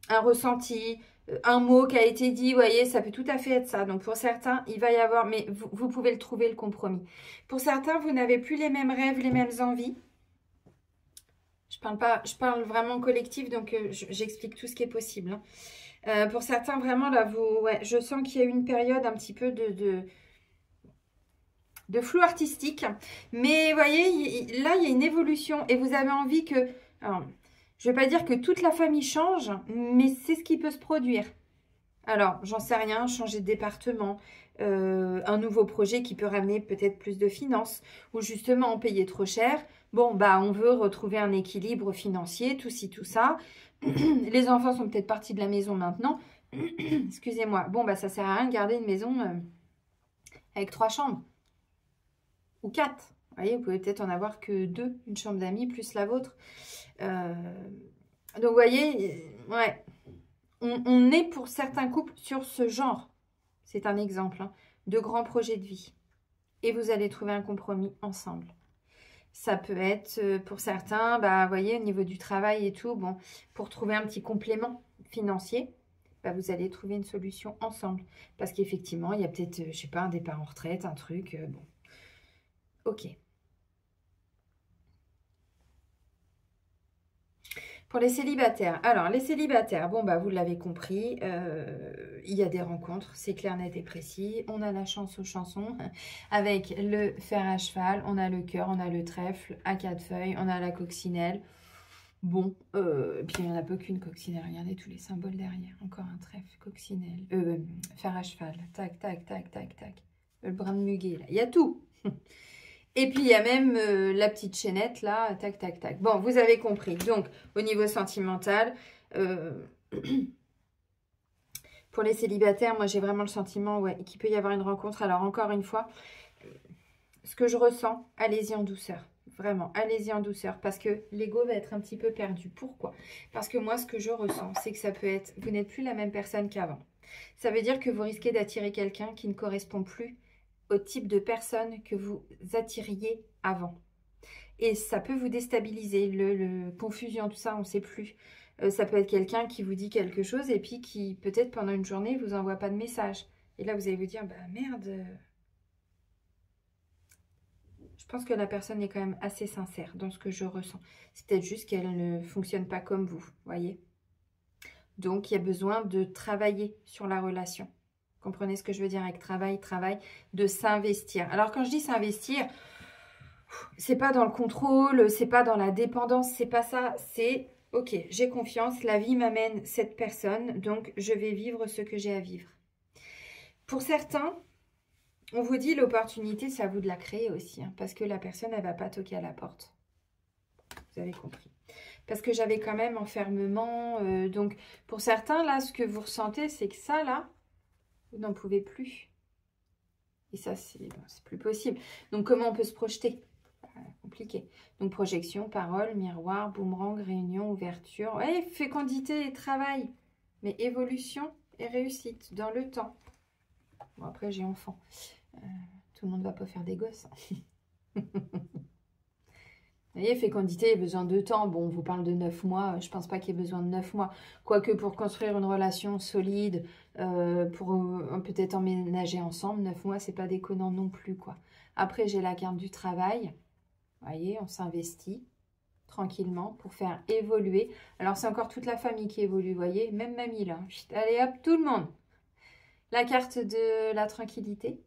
un ressenti, un mot qui a été dit, vous voyez, ça peut tout à fait être ça. Donc pour certains, il va y avoir, mais vous pouvez le trouver, le compromis. Pour certains, vous n'avez plus les mêmes rêves, les mêmes envies. Je parle vraiment collectif, donc j'explique tout ce qui est possible. Hein. Pour certains, vraiment, là, je sens qu'il y a eu une période un petit peu de flou artistique. Mais vous voyez, là, il y a une évolution et vous avez envie que... Alors, je ne vais pas dire que toute la famille change, mais c'est ce qui peut se produire. Alors, j'en sais rien, changer de département, un nouveau projet qui peut ramener peut-être plus de finances, ou justement on payait trop cher. Bon, bah on veut retrouver un équilibre financier, tout ci, tout ça. Les enfants sont peut-être partis de la maison maintenant. Excusez-moi. Bon, bah ça sert à rien de garder une maison avec 3 chambres. Ou 4. Vous voyez, vous pouvez peut-être en avoir que 2, une chambre d'amis plus la vôtre. Donc, vous voyez, ouais, on est pour certains couples sur ce genre. C'est un exemple hein, de grands projets de vie. Et vous allez trouver un compromis ensemble. Ça peut être pour certains, bah, vous voyez, au niveau du travail et tout, bon, pour trouver un petit complément financier. bah, vous allez trouver une solution ensemble. Parce qu'effectivement, il y a peut-être, je sais pas, un départ en retraite, un truc, bon. Ok. Pour les célibataires. Alors, les célibataires, bon, bah, vous l'avez compris, il y a des rencontres, c'est clair, net et précis. On a la chance aux chansons avec le fer à cheval, on a le cœur, on a le trèfle à 4 feuilles, on a la coccinelle. Bon, puis il n'y en a pas qu'une coccinelle. Regardez tous les symboles derrière. Encore un trèfle, coccinelle, fer à cheval. Tac, tac, tac, tac, tac. Le brin de muguet, là. Il y a tout. Et puis, il y a même la petite chaînette, là. Tac, tac, tac. Bon, vous avez compris. Donc, au niveau sentimental, pour les célibataires, moi, j'ai vraiment le sentiment ouais, qu'il peut y avoir une rencontre. Alors, encore une fois, ce que je ressens, allez-y en douceur. Vraiment, allez-y en douceur parce que l'ego va être un petit peu perdu. Pourquoi? Parce que moi, ce que je ressens, c'est que ça peut être... Vous n'êtes plus la même personne qu'avant. Ça veut dire que vous risquez d'attirer quelqu'un qui ne correspond plus au type de personne que vous attiriez avant. Et ça peut vous déstabiliser, le confusion, tout ça, on ne sait plus. Ça peut être quelqu'un qui vous dit quelque chose et puis qui, peut-être pendant une journée, vous envoie pas de message. Et là, vous allez vous dire, bah merde... Je pense que la personne est quand même assez sincère dans ce que je ressens. C'est peut-être juste qu'elle ne fonctionne pas comme vous, voyez. Donc, il y a besoin de travailler sur la relation. Comprenez ce que je veux dire avec travail, de s'investir. Alors, quand je dis s'investir, c'est pas dans le contrôle, c'est pas dans la dépendance, c'est pas ça. C'est, ok, j'ai confiance, la vie m'amène cette personne, donc je vais vivre ce que j'ai à vivre. Pour certains... On vous dit l'opportunité, c'est à vous de la créer aussi, hein, parce que la personne, elle ne va pas toquer à la porte. Vous avez compris. Parce que j'avais quand même enfermement. Donc, pour certains, là, ce que vous ressentez, c'est que ça, là, vous n'en pouvez plus. Et ça, c'est plus possible. Donc, comment on peut se projeter? Compliqué. Donc, projection, parole, miroir, boomerang, réunion, ouverture. Ouais, fécondité et travail. Mais évolution et réussite dans le temps. Bon, après, j'ai enfant. Tout le monde ne va pas faire des gosses. Vous voyez, fécondité, il y a besoin de temps. Bon, on vous parle de 9 mois. Je ne pense pas qu'il y ait besoin de 9 mois. Quoique pour construire une relation solide, pour peut-être emménager ensemble, 9 mois, c'est pas déconnant non plus, quoi. Après, j'ai la carte du travail. Vous voyez, on s'investit tranquillement pour faire évoluer. Alors, c'est encore toute la famille qui évolue, vous voyez. Même mamie, là. Allez, hop, tout le monde. La carte de la tranquillité.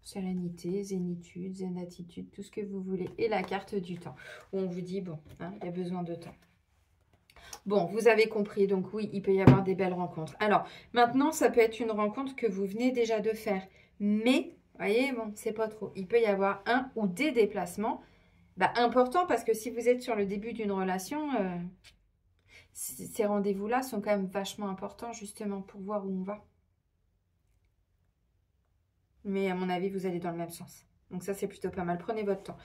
Sérénité, zénitude, zénatitude, tout ce que vous voulez. Et la carte du temps, où on vous dit, bon, hein, il y a besoin de temps. Bon, vous avez compris, donc oui, il peut y avoir des belles rencontres. Alors, maintenant, ça peut être une rencontre que vous venez déjà de faire. Mais, vous voyez, bon, c'est pas trop. Il peut y avoir un ou des déplacements importants, parce que si vous êtes sur le début d'une relation, ces rendez-vous-là sont quand même vachement importants, justement, pour voir où on va. Mais à mon avis, vous allez dans le même sens. Donc ça, c'est plutôt pas mal. Prenez votre temps.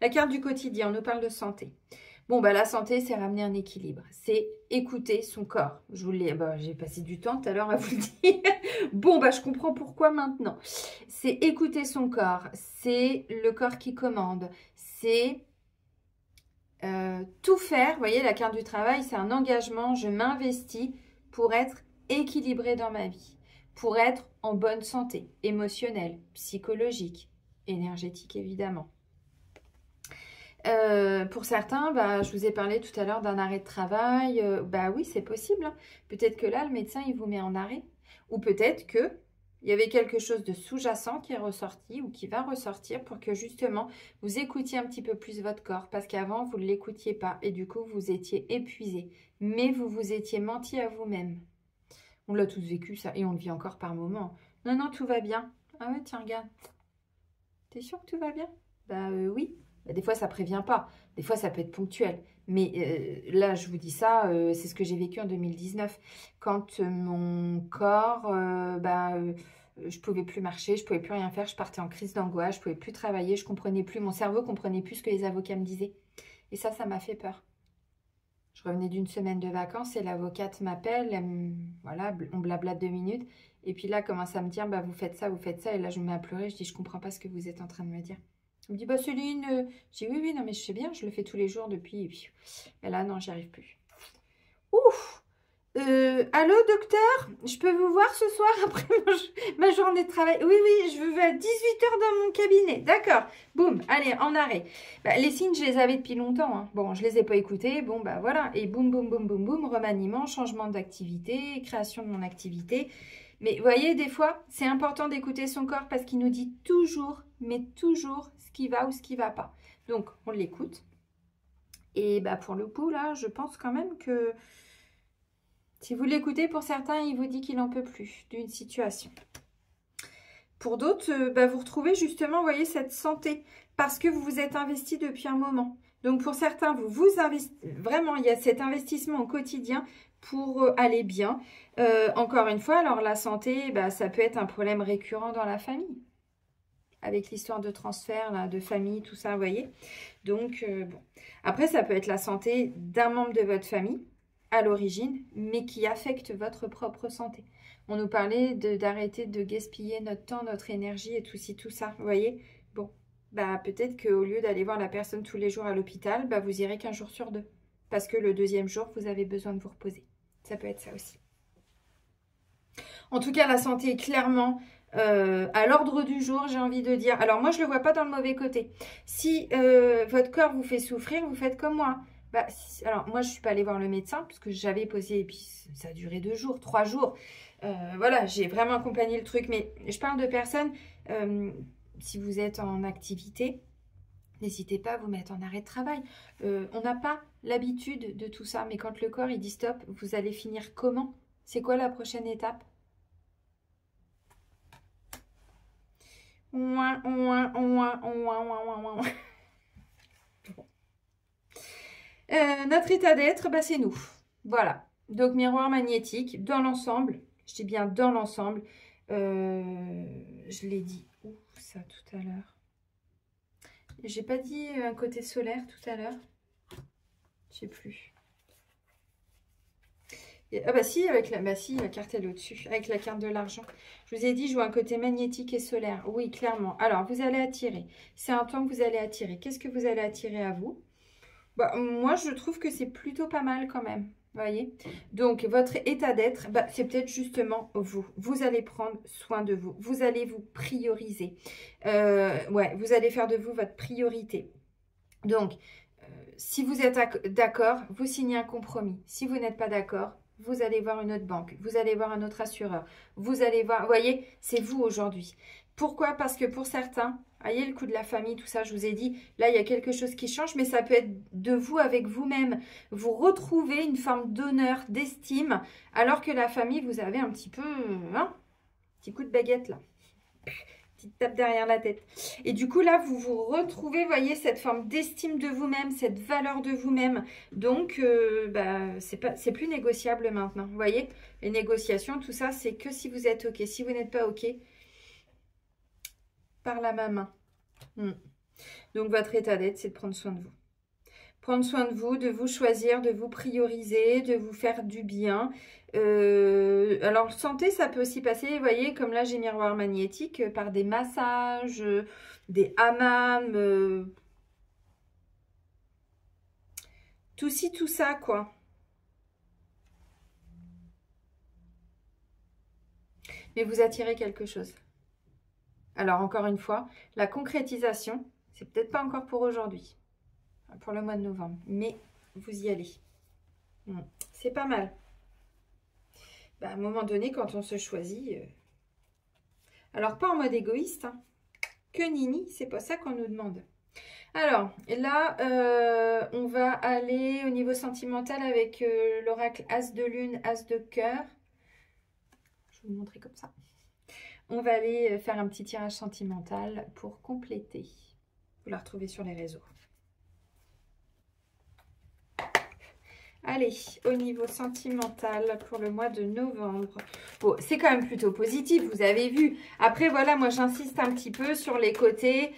La carte du quotidien, on nous parle de santé. Bon, la santé, c'est ramener un équilibre. C'est écouter son corps. Je vous l'ai... j'ai passé du temps tout à l'heure à vous le dire. Bon, je comprends pourquoi maintenant. C'est écouter son corps. C'est le corps qui commande. C'est tout faire. Vous voyez, la carte du travail, c'est un engagement. Je m'investis pour être équilibré dans ma vie. Pour être en bonne santé, émotionnelle, psychologique, énergétique évidemment. Pour certains, je vous ai parlé tout à l'heure d'un arrêt de travail. Oui, c'est possible. Hein. Peut-être que là, le médecin, il vous met en arrêt. Ou peut-être qu'il y avait quelque chose de sous-jacent qui est ressorti ou qui va ressortir pour que justement, vous écoutiez un petit peu plus votre corps. Parce qu'avant, vous ne l'écoutiez pas et du coup, vous étiez épuisé. Mais vous vous étiez menti à vous-même. On l'a tous vécu, ça, et on le vit encore par moments. Non, non, tout va bien. Ah ouais, tiens, regarde. T'es sûr que tout va bien? Oui. Des fois, ça prévient pas. Des fois, ça peut être ponctuel. Mais là, je vous dis ça, c'est ce que j'ai vécu en 2019. Quand mon corps, je pouvais plus marcher, je pouvais plus rien faire, je partais en crise d'angoisse, je pouvais plus travailler, je comprenais plus, mon cerveau comprenait plus ce que les avocats me disaient. Et ça m'a fait peur. Je revenais d'une semaine de vacances et l'avocate m'appelle, voilà, on blablate 2 minutes. Et puis là, elle commence à me dire, vous faites ça. Et là, je me mets à pleurer, je dis, je comprends pas ce que vous êtes en train de me dire. Elle me dit, Céline, je dis, oui, non, mais je sais bien, je le fais tous les jours depuis. Et là, non, j'y arrive plus. Ouf! Allô, docteur? Je peux vous voir ce soir après ma journée de travail? Oui, oui, je veux à 18h dans mon cabinet. D'accord. Boum, allez, en arrêt. Bah, les signes, je les avais depuis longtemps, hein. Bon, je les ai pas écoutés. Bon, bah voilà. Et boum, boum, boum, boum, boum, remaniement, changement d'activité, création de mon activité. Mais vous voyez, des fois, c'est important d'écouter son corps parce qu'il nous dit toujours, mais toujours, ce qui va ou ce qui va pas. Donc, on l'écoute. Et bah, pour le coup, là, je pense quand même que si vous l'écoutez, pour certains, il vous dit qu'il n'en peut plus d'une situation. Pour d'autres, bah, vous retrouvez justement, vous voyez, cette santé parce que vous vous êtes investi depuis un moment. Donc, pour certains, vous investissez vraiment, il y a cet investissement au quotidien pour aller bien. Encore une fois, alors la santé, bah, ça peut être un problème récurrent dans la famille. Avec l'histoire de transfert, là, de famille, tout ça, vous voyez. Donc, bon. Après, ça peut être la santé d'un membre de votre famille à l'origine, mais qui affecte votre propre santé. On nous parlait d'arrêter de gaspiller notre temps, notre énergie et tout ci, tout ça, vous voyez. Bon, bah peut-être qu'au lieu d'aller voir la personne tous les jours à l'hôpital, bah vous irez qu'un jour sur deux. Parce que le deuxième jour, vous avez besoin de vous reposer. Ça peut être ça aussi. En tout cas, la santé est clairement à l'ordre du jour, j'ai envie de dire. Alors moi, je ne le vois pas dans le mauvais côté. Si votre corps vous fait souffrir, vous faites comme moi. Bah, alors moi, je ne suis pas allée voir le médecin parce que j'avais posé et puis ça a duré 2 jours, 3 jours. Voilà, j'ai vraiment accompagné le truc. Mais je parle de personnes, si vous êtes en activité, n'hésitez pas à vous mettre en arrêt de travail. On n'a pas l'habitude de tout ça. Mais quand le corps, il dit stop, vous allez finir comment? C'est quoi la prochaine étape? Notre état d'être, bah, c'est nous. Voilà. Donc, miroir magnétique, dans l'ensemble, je dis bien dans l'ensemble, je l'ai dit où ça tout à l'heure. J'ai pas dit un côté solaire tout à l'heure. Je sais plus. Ah bah si, avec la carte elle est au-dessus, avec la carte de l'argent. Je vous ai dit, je vois un côté magnétique et solaire. Oui, clairement. Alors, vous allez attirer. C'est un temps que vous allez attirer. Qu'est-ce que vous allez attirer à vous? Bah, moi, je trouve que c'est plutôt pas mal quand même. Vous voyez? Donc, votre état d'être, bah, c'est peut-être justement vous. Vous allez prendre soin de vous. Vous allez vous prioriser. Ouais, vous allez faire de vous votre priorité. Donc, si vous êtes d'accord, vous signez un compromis. Si vous n'êtes pas d'accord, vous allez voir une autre banque, vous allez voir un autre assureur, vous allez voir, vous voyez, c'est vous aujourd'hui. Pourquoi? Parce que pour certains, voyez le coup de la famille, tout ça, je vous ai dit, là, il y a quelque chose qui change, mais ça peut être de vous avec vous-même. Vous retrouvez une forme d'honneur, d'estime, alors que la famille, vous avez un petit peu, hein, petit coup de baguette, là. Petite tape derrière la tête. Et du coup, là, vous vous retrouvez, voyez, cette forme d'estime de vous-même, cette valeur de vous-même. Donc, bah, c'est plus négociable maintenant. Vous voyez, les négociations, tout ça, c'est que si vous êtes OK. Si vous n'êtes pas OK, par la main. Donc, votre état d'être, c'est de prendre soin de vous. Prendre soin de vous choisir, de vous prioriser, de vous faire du bien. Alors, santé, ça peut aussi passer, vous voyez, comme là, j'ai miroir magnétique, par des massages, des hammams, tout ci, tout ça, quoi. Mais vous attirez quelque chose. Alors, encore une fois, la concrétisation, c'est peut-être pas encore pour aujourd'hui, pour le mois de novembre, mais vous y allez. C'est pas mal. Bah, à un moment donné, quand on se choisit... Alors, pas en mode égoïste, hein. Que nini, c'est pas ça qu'on nous demande. Alors, là, on va aller au niveau sentimental avec l'oracle As de Lune, As de Cœur. Je vais vous montrer comme ça. On va aller faire un petit tirage sentimental pour compléter. Vous la retrouvez sur les réseaux. Allez, au niveau sentimental pour le mois de novembre. Bon, c'est quand même plutôt positif, vous avez vu. Après, voilà, moi, j'insiste un petit peu sur les côtés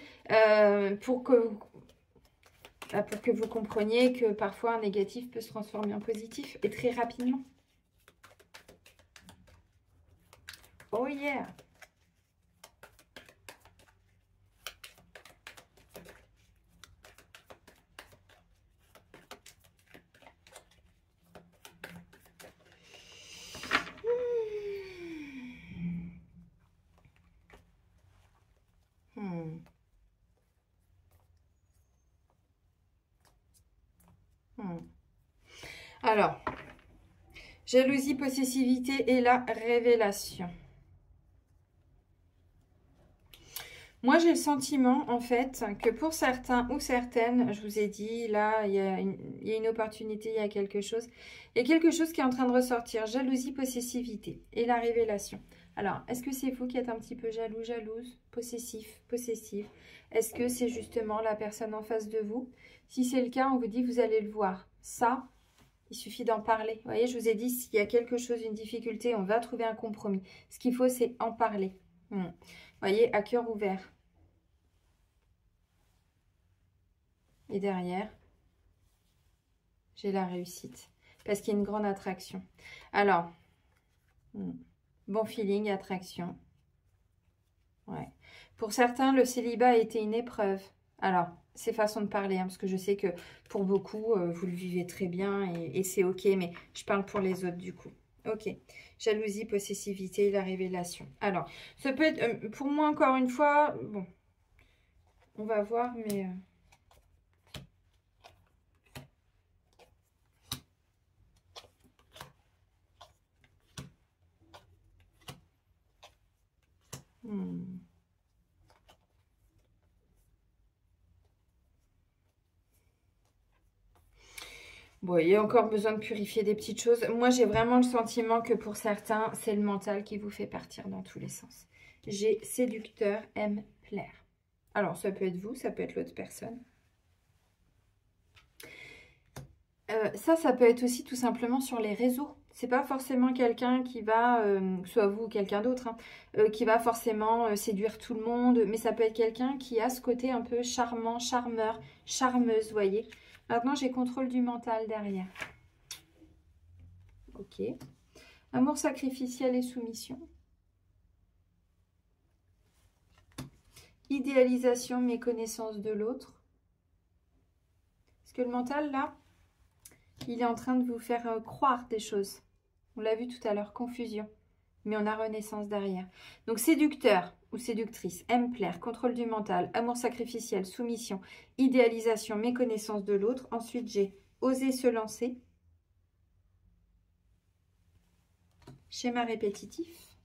pour que vous compreniez que parfois un négatif peut se transformer en positif et très rapidement. Oh yeah! Alors, jalousie, possessivité et la révélation. Moi, j'ai le sentiment, en fait, que pour certains ou certaines, je vous ai dit, là, il y a une opportunité, il y a quelque chose. Il y a quelque chose qui est en train de ressortir. Jalousie, possessivité et la révélation. Alors, est-ce que c'est vous qui êtes un petit peu jaloux, jalouse, possessif, possessive? Est-ce que c'est justement la personne en face de vous? Si c'est le cas, on vous dit, vous allez le voir. Ça, il suffit d'en parler. Vous voyez, je vous ai dit, s'il y a quelque chose, une difficulté, on va trouver un compromis. Ce qu'il faut, c'est en parler. Vous voyez, à cœur ouvert. Et derrière, j'ai la réussite. Parce qu'il y a une grande attraction. Alors, bon feeling, attraction. Ouais. Pour certains, le célibat a été une épreuve. Alors, c'est façon de parler, hein, parce que je sais que pour beaucoup, vous le vivez très bien et c'est ok. Mais je parle pour les autres du coup. Ok. Jalousie, possessivité, la révélation. Alors, ça peut être, pour moi, encore une fois, bon, on va voir, mais... Bon, il y a encore besoin de purifier des petites choses. Moi, j'ai vraiment le sentiment que pour certains, c'est le mental qui vous fait partir dans tous les sens. J'ai séducteur, aime plaire. Alors, ça peut être vous, ça peut être l'autre personne. Ça peut être aussi tout simplement sur les réseaux. C'est pas forcément quelqu'un qui va, soit vous ou quelqu'un d'autre, hein, qui va forcément séduire tout le monde. Mais ça peut être quelqu'un qui a ce côté un peu charmant, charmeur, charmeuse, voyez. Maintenant, j'ai contrôle du mental derrière. Ok. Amour sacrificiel et soumission. Idéalisation, méconnaissance de l'autre. Parce que le mental, là, il est en train de vous faire croire des choses. On l'a vu tout à l'heure, confusion. Mais on a renaissance derrière. Donc, séducteur ou séductrice, aime plaire, contrôle du mental, amour sacrificiel, soumission, idéalisation, méconnaissance de l'autre. Ensuite, j'ai osé se lancer. Schéma répétitif.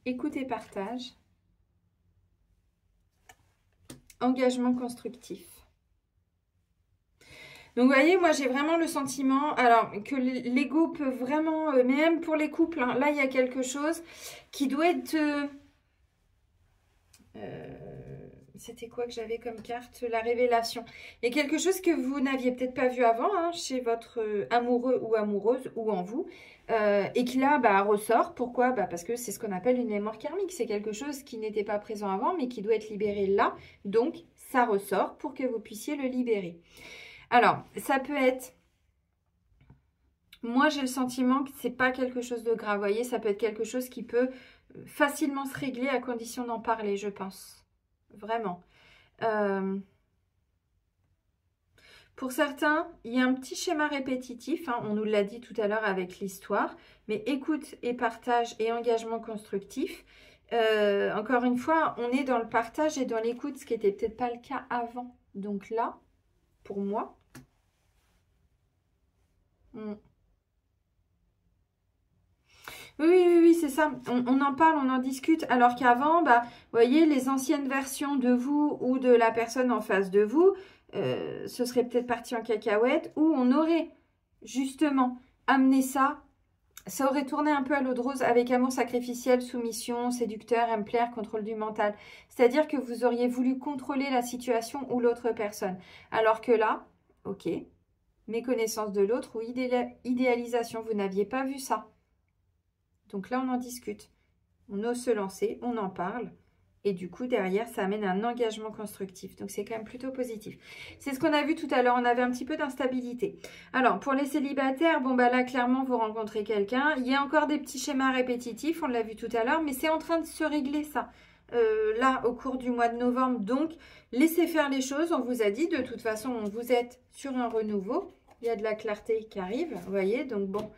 Écoute et partage. Engagement constructif. Donc, vous voyez, moi, j'ai vraiment le sentiment, alors, que l'ego peut vraiment, mais même pour les couples, hein, là, il y a quelque chose qui doit être... c'était quoi que j'avais comme carte? La révélation. Il y a quelque chose que vous n'aviez peut-être pas vu avant, hein, chez votre amoureux ou amoureuse, ou en vous, et qui là, bah, ressort. Pourquoi? Bah, parce que c'est ce qu'on appelle une mémoire karmique. C'est quelque chose qui n'était pas présent avant, mais qui doit être libéré là. Donc, ça ressort pour que vous puissiez le libérer. Alors, ça peut être... Moi, j'ai le sentiment que c'est pas quelque chose de grave. Vous voyez, ça peut être quelque chose qui peut facilement se régler à condition d'en parler, je pense. Vraiment. Pour certains, il y a un petit schéma répétitif. Hein, on nous l'a dit tout à l'heure avec l'histoire. Mais écoute et partage et engagement constructif. Encore une fois, on est dans le partage et dans l'écoute, ce qui n'était peut-être pas le cas avant. Donc là, pour moi... Oui, c'est ça. On en parle, on en discute. Alors qu'avant, bah, vous voyez, les anciennes versions de vous ou de la personne en face de vous, ce serait peut-être parti en cacahuète, où on aurait justement amené ça. Ça aurait tourné un peu à l'eau de rose avec amour sacrificiel, soumission, séducteur, aime plaire, contrôle du mental. C'est-à-dire que vous auriez voulu contrôler la situation ou l'autre personne. Alors que là, ok, méconnaissance de l'autre ou idéalisation, vous n'aviez pas vu ça. Donc là, on en discute. On ose se lancer, on en parle. Et du coup, derrière, ça amène un engagement constructif. Donc, c'est quand même plutôt positif. C'est ce qu'on a vu tout à l'heure. On avait un petit peu d'instabilité. Alors, pour les célibataires, bon, bah là, clairement, vous rencontrez quelqu'un. Il y a encore des petits schémas répétitifs. On l'a vu tout à l'heure. Mais c'est en train de se régler, ça. Là, au cours du mois de novembre. Donc, laissez faire les choses. On vous a dit, de toute façon, vous êtes sur un renouveau. Il y a de la clarté qui arrive. Vous voyez, donc bon...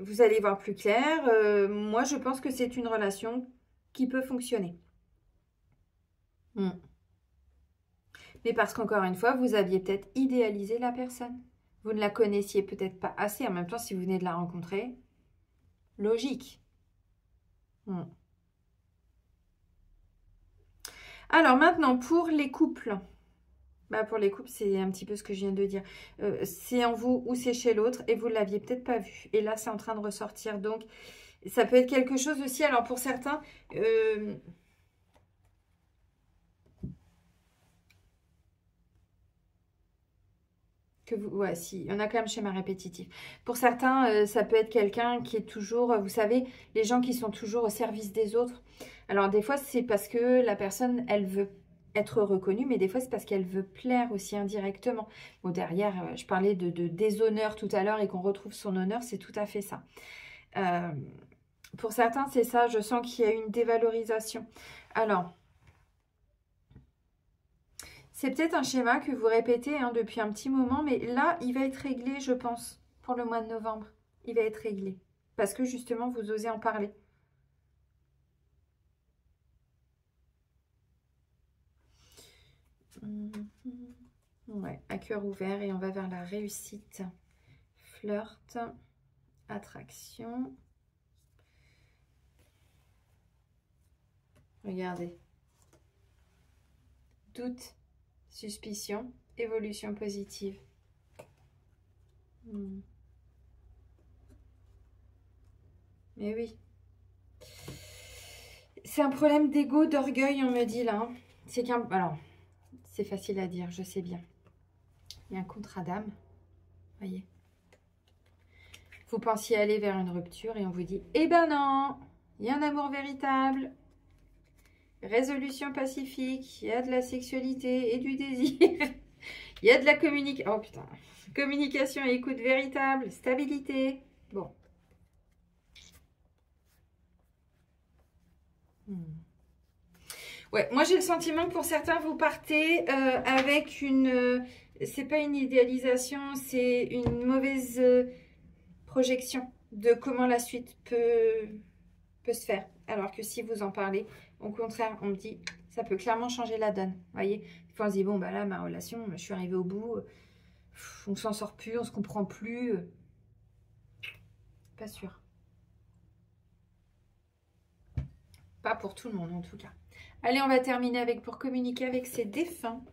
vous allez voir plus clair. Moi, je pense que c'est une relation qui peut fonctionner. Mais parce qu'encore une fois, vous aviez peut-être idéalisé la personne. Vous ne la connaissiez peut-être pas assez. En même temps, si vous venez de la rencontrer, logique. Alors maintenant, pour les couples. Pour les couples, c'est un petit peu ce que je viens de dire. C'est en vous ou c'est chez l'autre et vous ne l'aviez peut-être pas vu. Et là, c'est en train de ressortir. Donc, ça peut être quelque chose aussi. Alors, pour certains... si, il y en a quand même schéma répétitif. Pour certains, ça peut être quelqu'un qui est toujours, vous savez, les gens qui sont toujours au service des autres. Alors, des fois, c'est parce que la personne, elle veut être reconnue, mais des fois, c'est parce qu'elle veut plaire aussi indirectement. Bon, derrière, je parlais de déshonneur tout à l'heure et qu'on retrouve son honneur, c'est tout à fait ça. Pour certains, c'est ça, je sens qu'il y a une dévalorisation. Alors... c'est peut-être un schéma que vous répétez depuis un petit moment, mais là, il va être réglé, je pense, pour le mois de novembre. Il va être réglé. Parce que justement, vous osez en parler. Ouais, à cœur ouvert et on va vers la réussite. Flirt, attraction. Regardez. Doute, suspicion, évolution positive. Mais oui. C'est un problème d'ego, d'orgueil, on me dit là. C'est qu'un... Alors, c'est facile à dire, je sais bien. Il y a un contrat d'âme. Voyez. Vous pensiez aller vers une rupture et on vous dit, eh ben non, il y a un amour véritable. Résolution pacifique, il y a de la sexualité et du désir. Il y a de la communication. Oh putain. Communication et écoute véritable, stabilité. Bon. Ouais, moi j'ai le sentiment que pour certains, vous partez avec une... c'est pas une idéalisation, c'est une mauvaise projection de comment la suite peut se faire. Alors que si vous en parlez, au contraire, on me dit, ça peut clairement changer la donne. Vous voyez, des fois on se dit, bon, bah là, ma relation, je suis arrivée au bout, on s'en sort plus, on se comprend plus. Pas sûr. Pas pour tout le monde en tout cas. Allez, on va terminer avec pour communiquer avec ses défunts.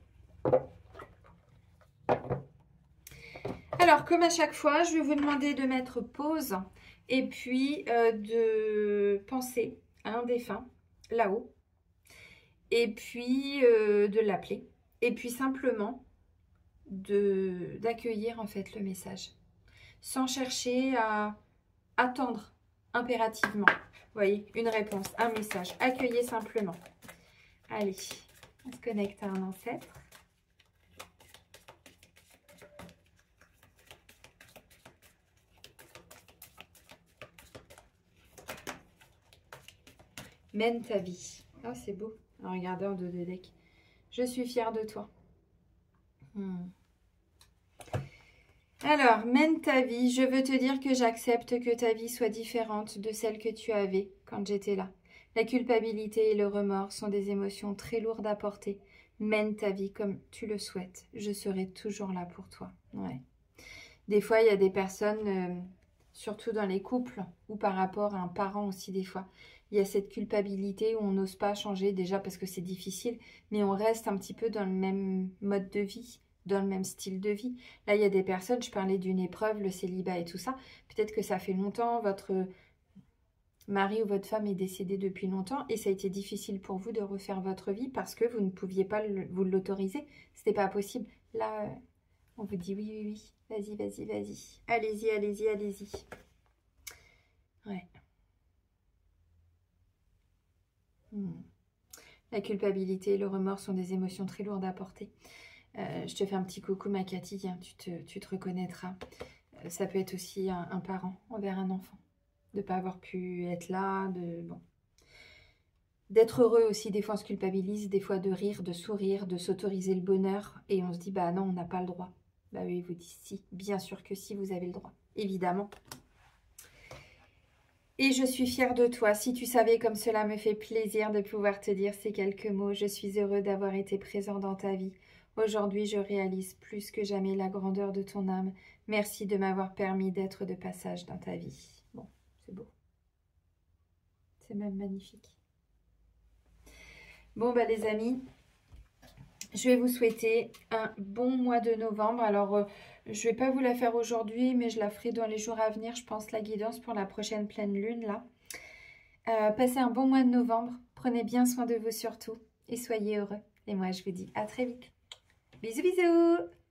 Alors, comme à chaque fois, je vais vous demander de mettre pause et puis de penser à un défunt là-haut et puis de l'appeler et puis simplement d'accueillir en fait le message sans chercher à attendre impérativement. Vous voyez, une réponse, un message. Accueillez simplement. Allez, on se connecte à un ancêtre. Mène ta vie. Oh, c'est beau. En regardant en dos de deck. Je suis fière de toi. Alors, mène ta vie. Je veux te dire que j'accepte que ta vie soit différente de celle que tu avais quand j'étais là. La culpabilité et le remords sont des émotions très lourdes à porter. Mène ta vie comme tu le souhaites. Je serai toujours là pour toi. Ouais. Des fois, il y a des personnes, surtout dans les couples, ou par rapport à un parent aussi des fois, il y a cette culpabilité où on n'ose pas changer déjà parce que c'est difficile, mais on reste un petit peu dans le même mode de vie, dans le même style de vie. Là, il y a des personnes, je parlais d'une épreuve, le célibat et tout ça, peut-être que ça fait longtemps, votre mari ou votre femme est décédé depuis longtemps et ça a été difficile pour vous de refaire votre vie parce que vous ne pouviez pas vous l'autoriser, c'était pas possible. Là, on vous dit oui, oui, oui, vas-y, vas-y, vas-y, allez-y, allez-y, allez-y. Ouais. La culpabilité et le remords sont des émotions très lourdes à porter. Je te fais un petit coucou, ma Cathy, hein, tu te reconnaîtras. Ça peut être aussi un parent envers un enfant. De ne pas avoir pu être là, d'être heureux aussi. Des fois, on se culpabilise, des fois de rire, de sourire, de s'autoriser le bonheur. Et on se dit, bah non, on n'a pas le droit. Bah oui, il vous dit si. Bien sûr que si, vous avez le droit. Évidemment. Et je suis fière de toi. Si tu savais comme cela me fait plaisir de pouvoir te dire ces quelques mots. Je suis heureux d'avoir été présent dans ta vie. Aujourd'hui, je réalise plus que jamais la grandeur de ton âme. Merci de m'avoir permis d'être de passage dans ta vie. Bon, c'est beau. C'est même magnifique. Bon, bah les amis, je vais vous souhaiter un bon mois de novembre. Alors, je ne vais pas vous la faire aujourd'hui, mais je la ferai dans les jours à venir, je pense, la guidance pour la prochaine pleine lune, là. Passez un bon mois de novembre. Prenez bien soin de vous surtout et soyez heureux. Et moi, je vous dis à très vite. Bisous, bisous!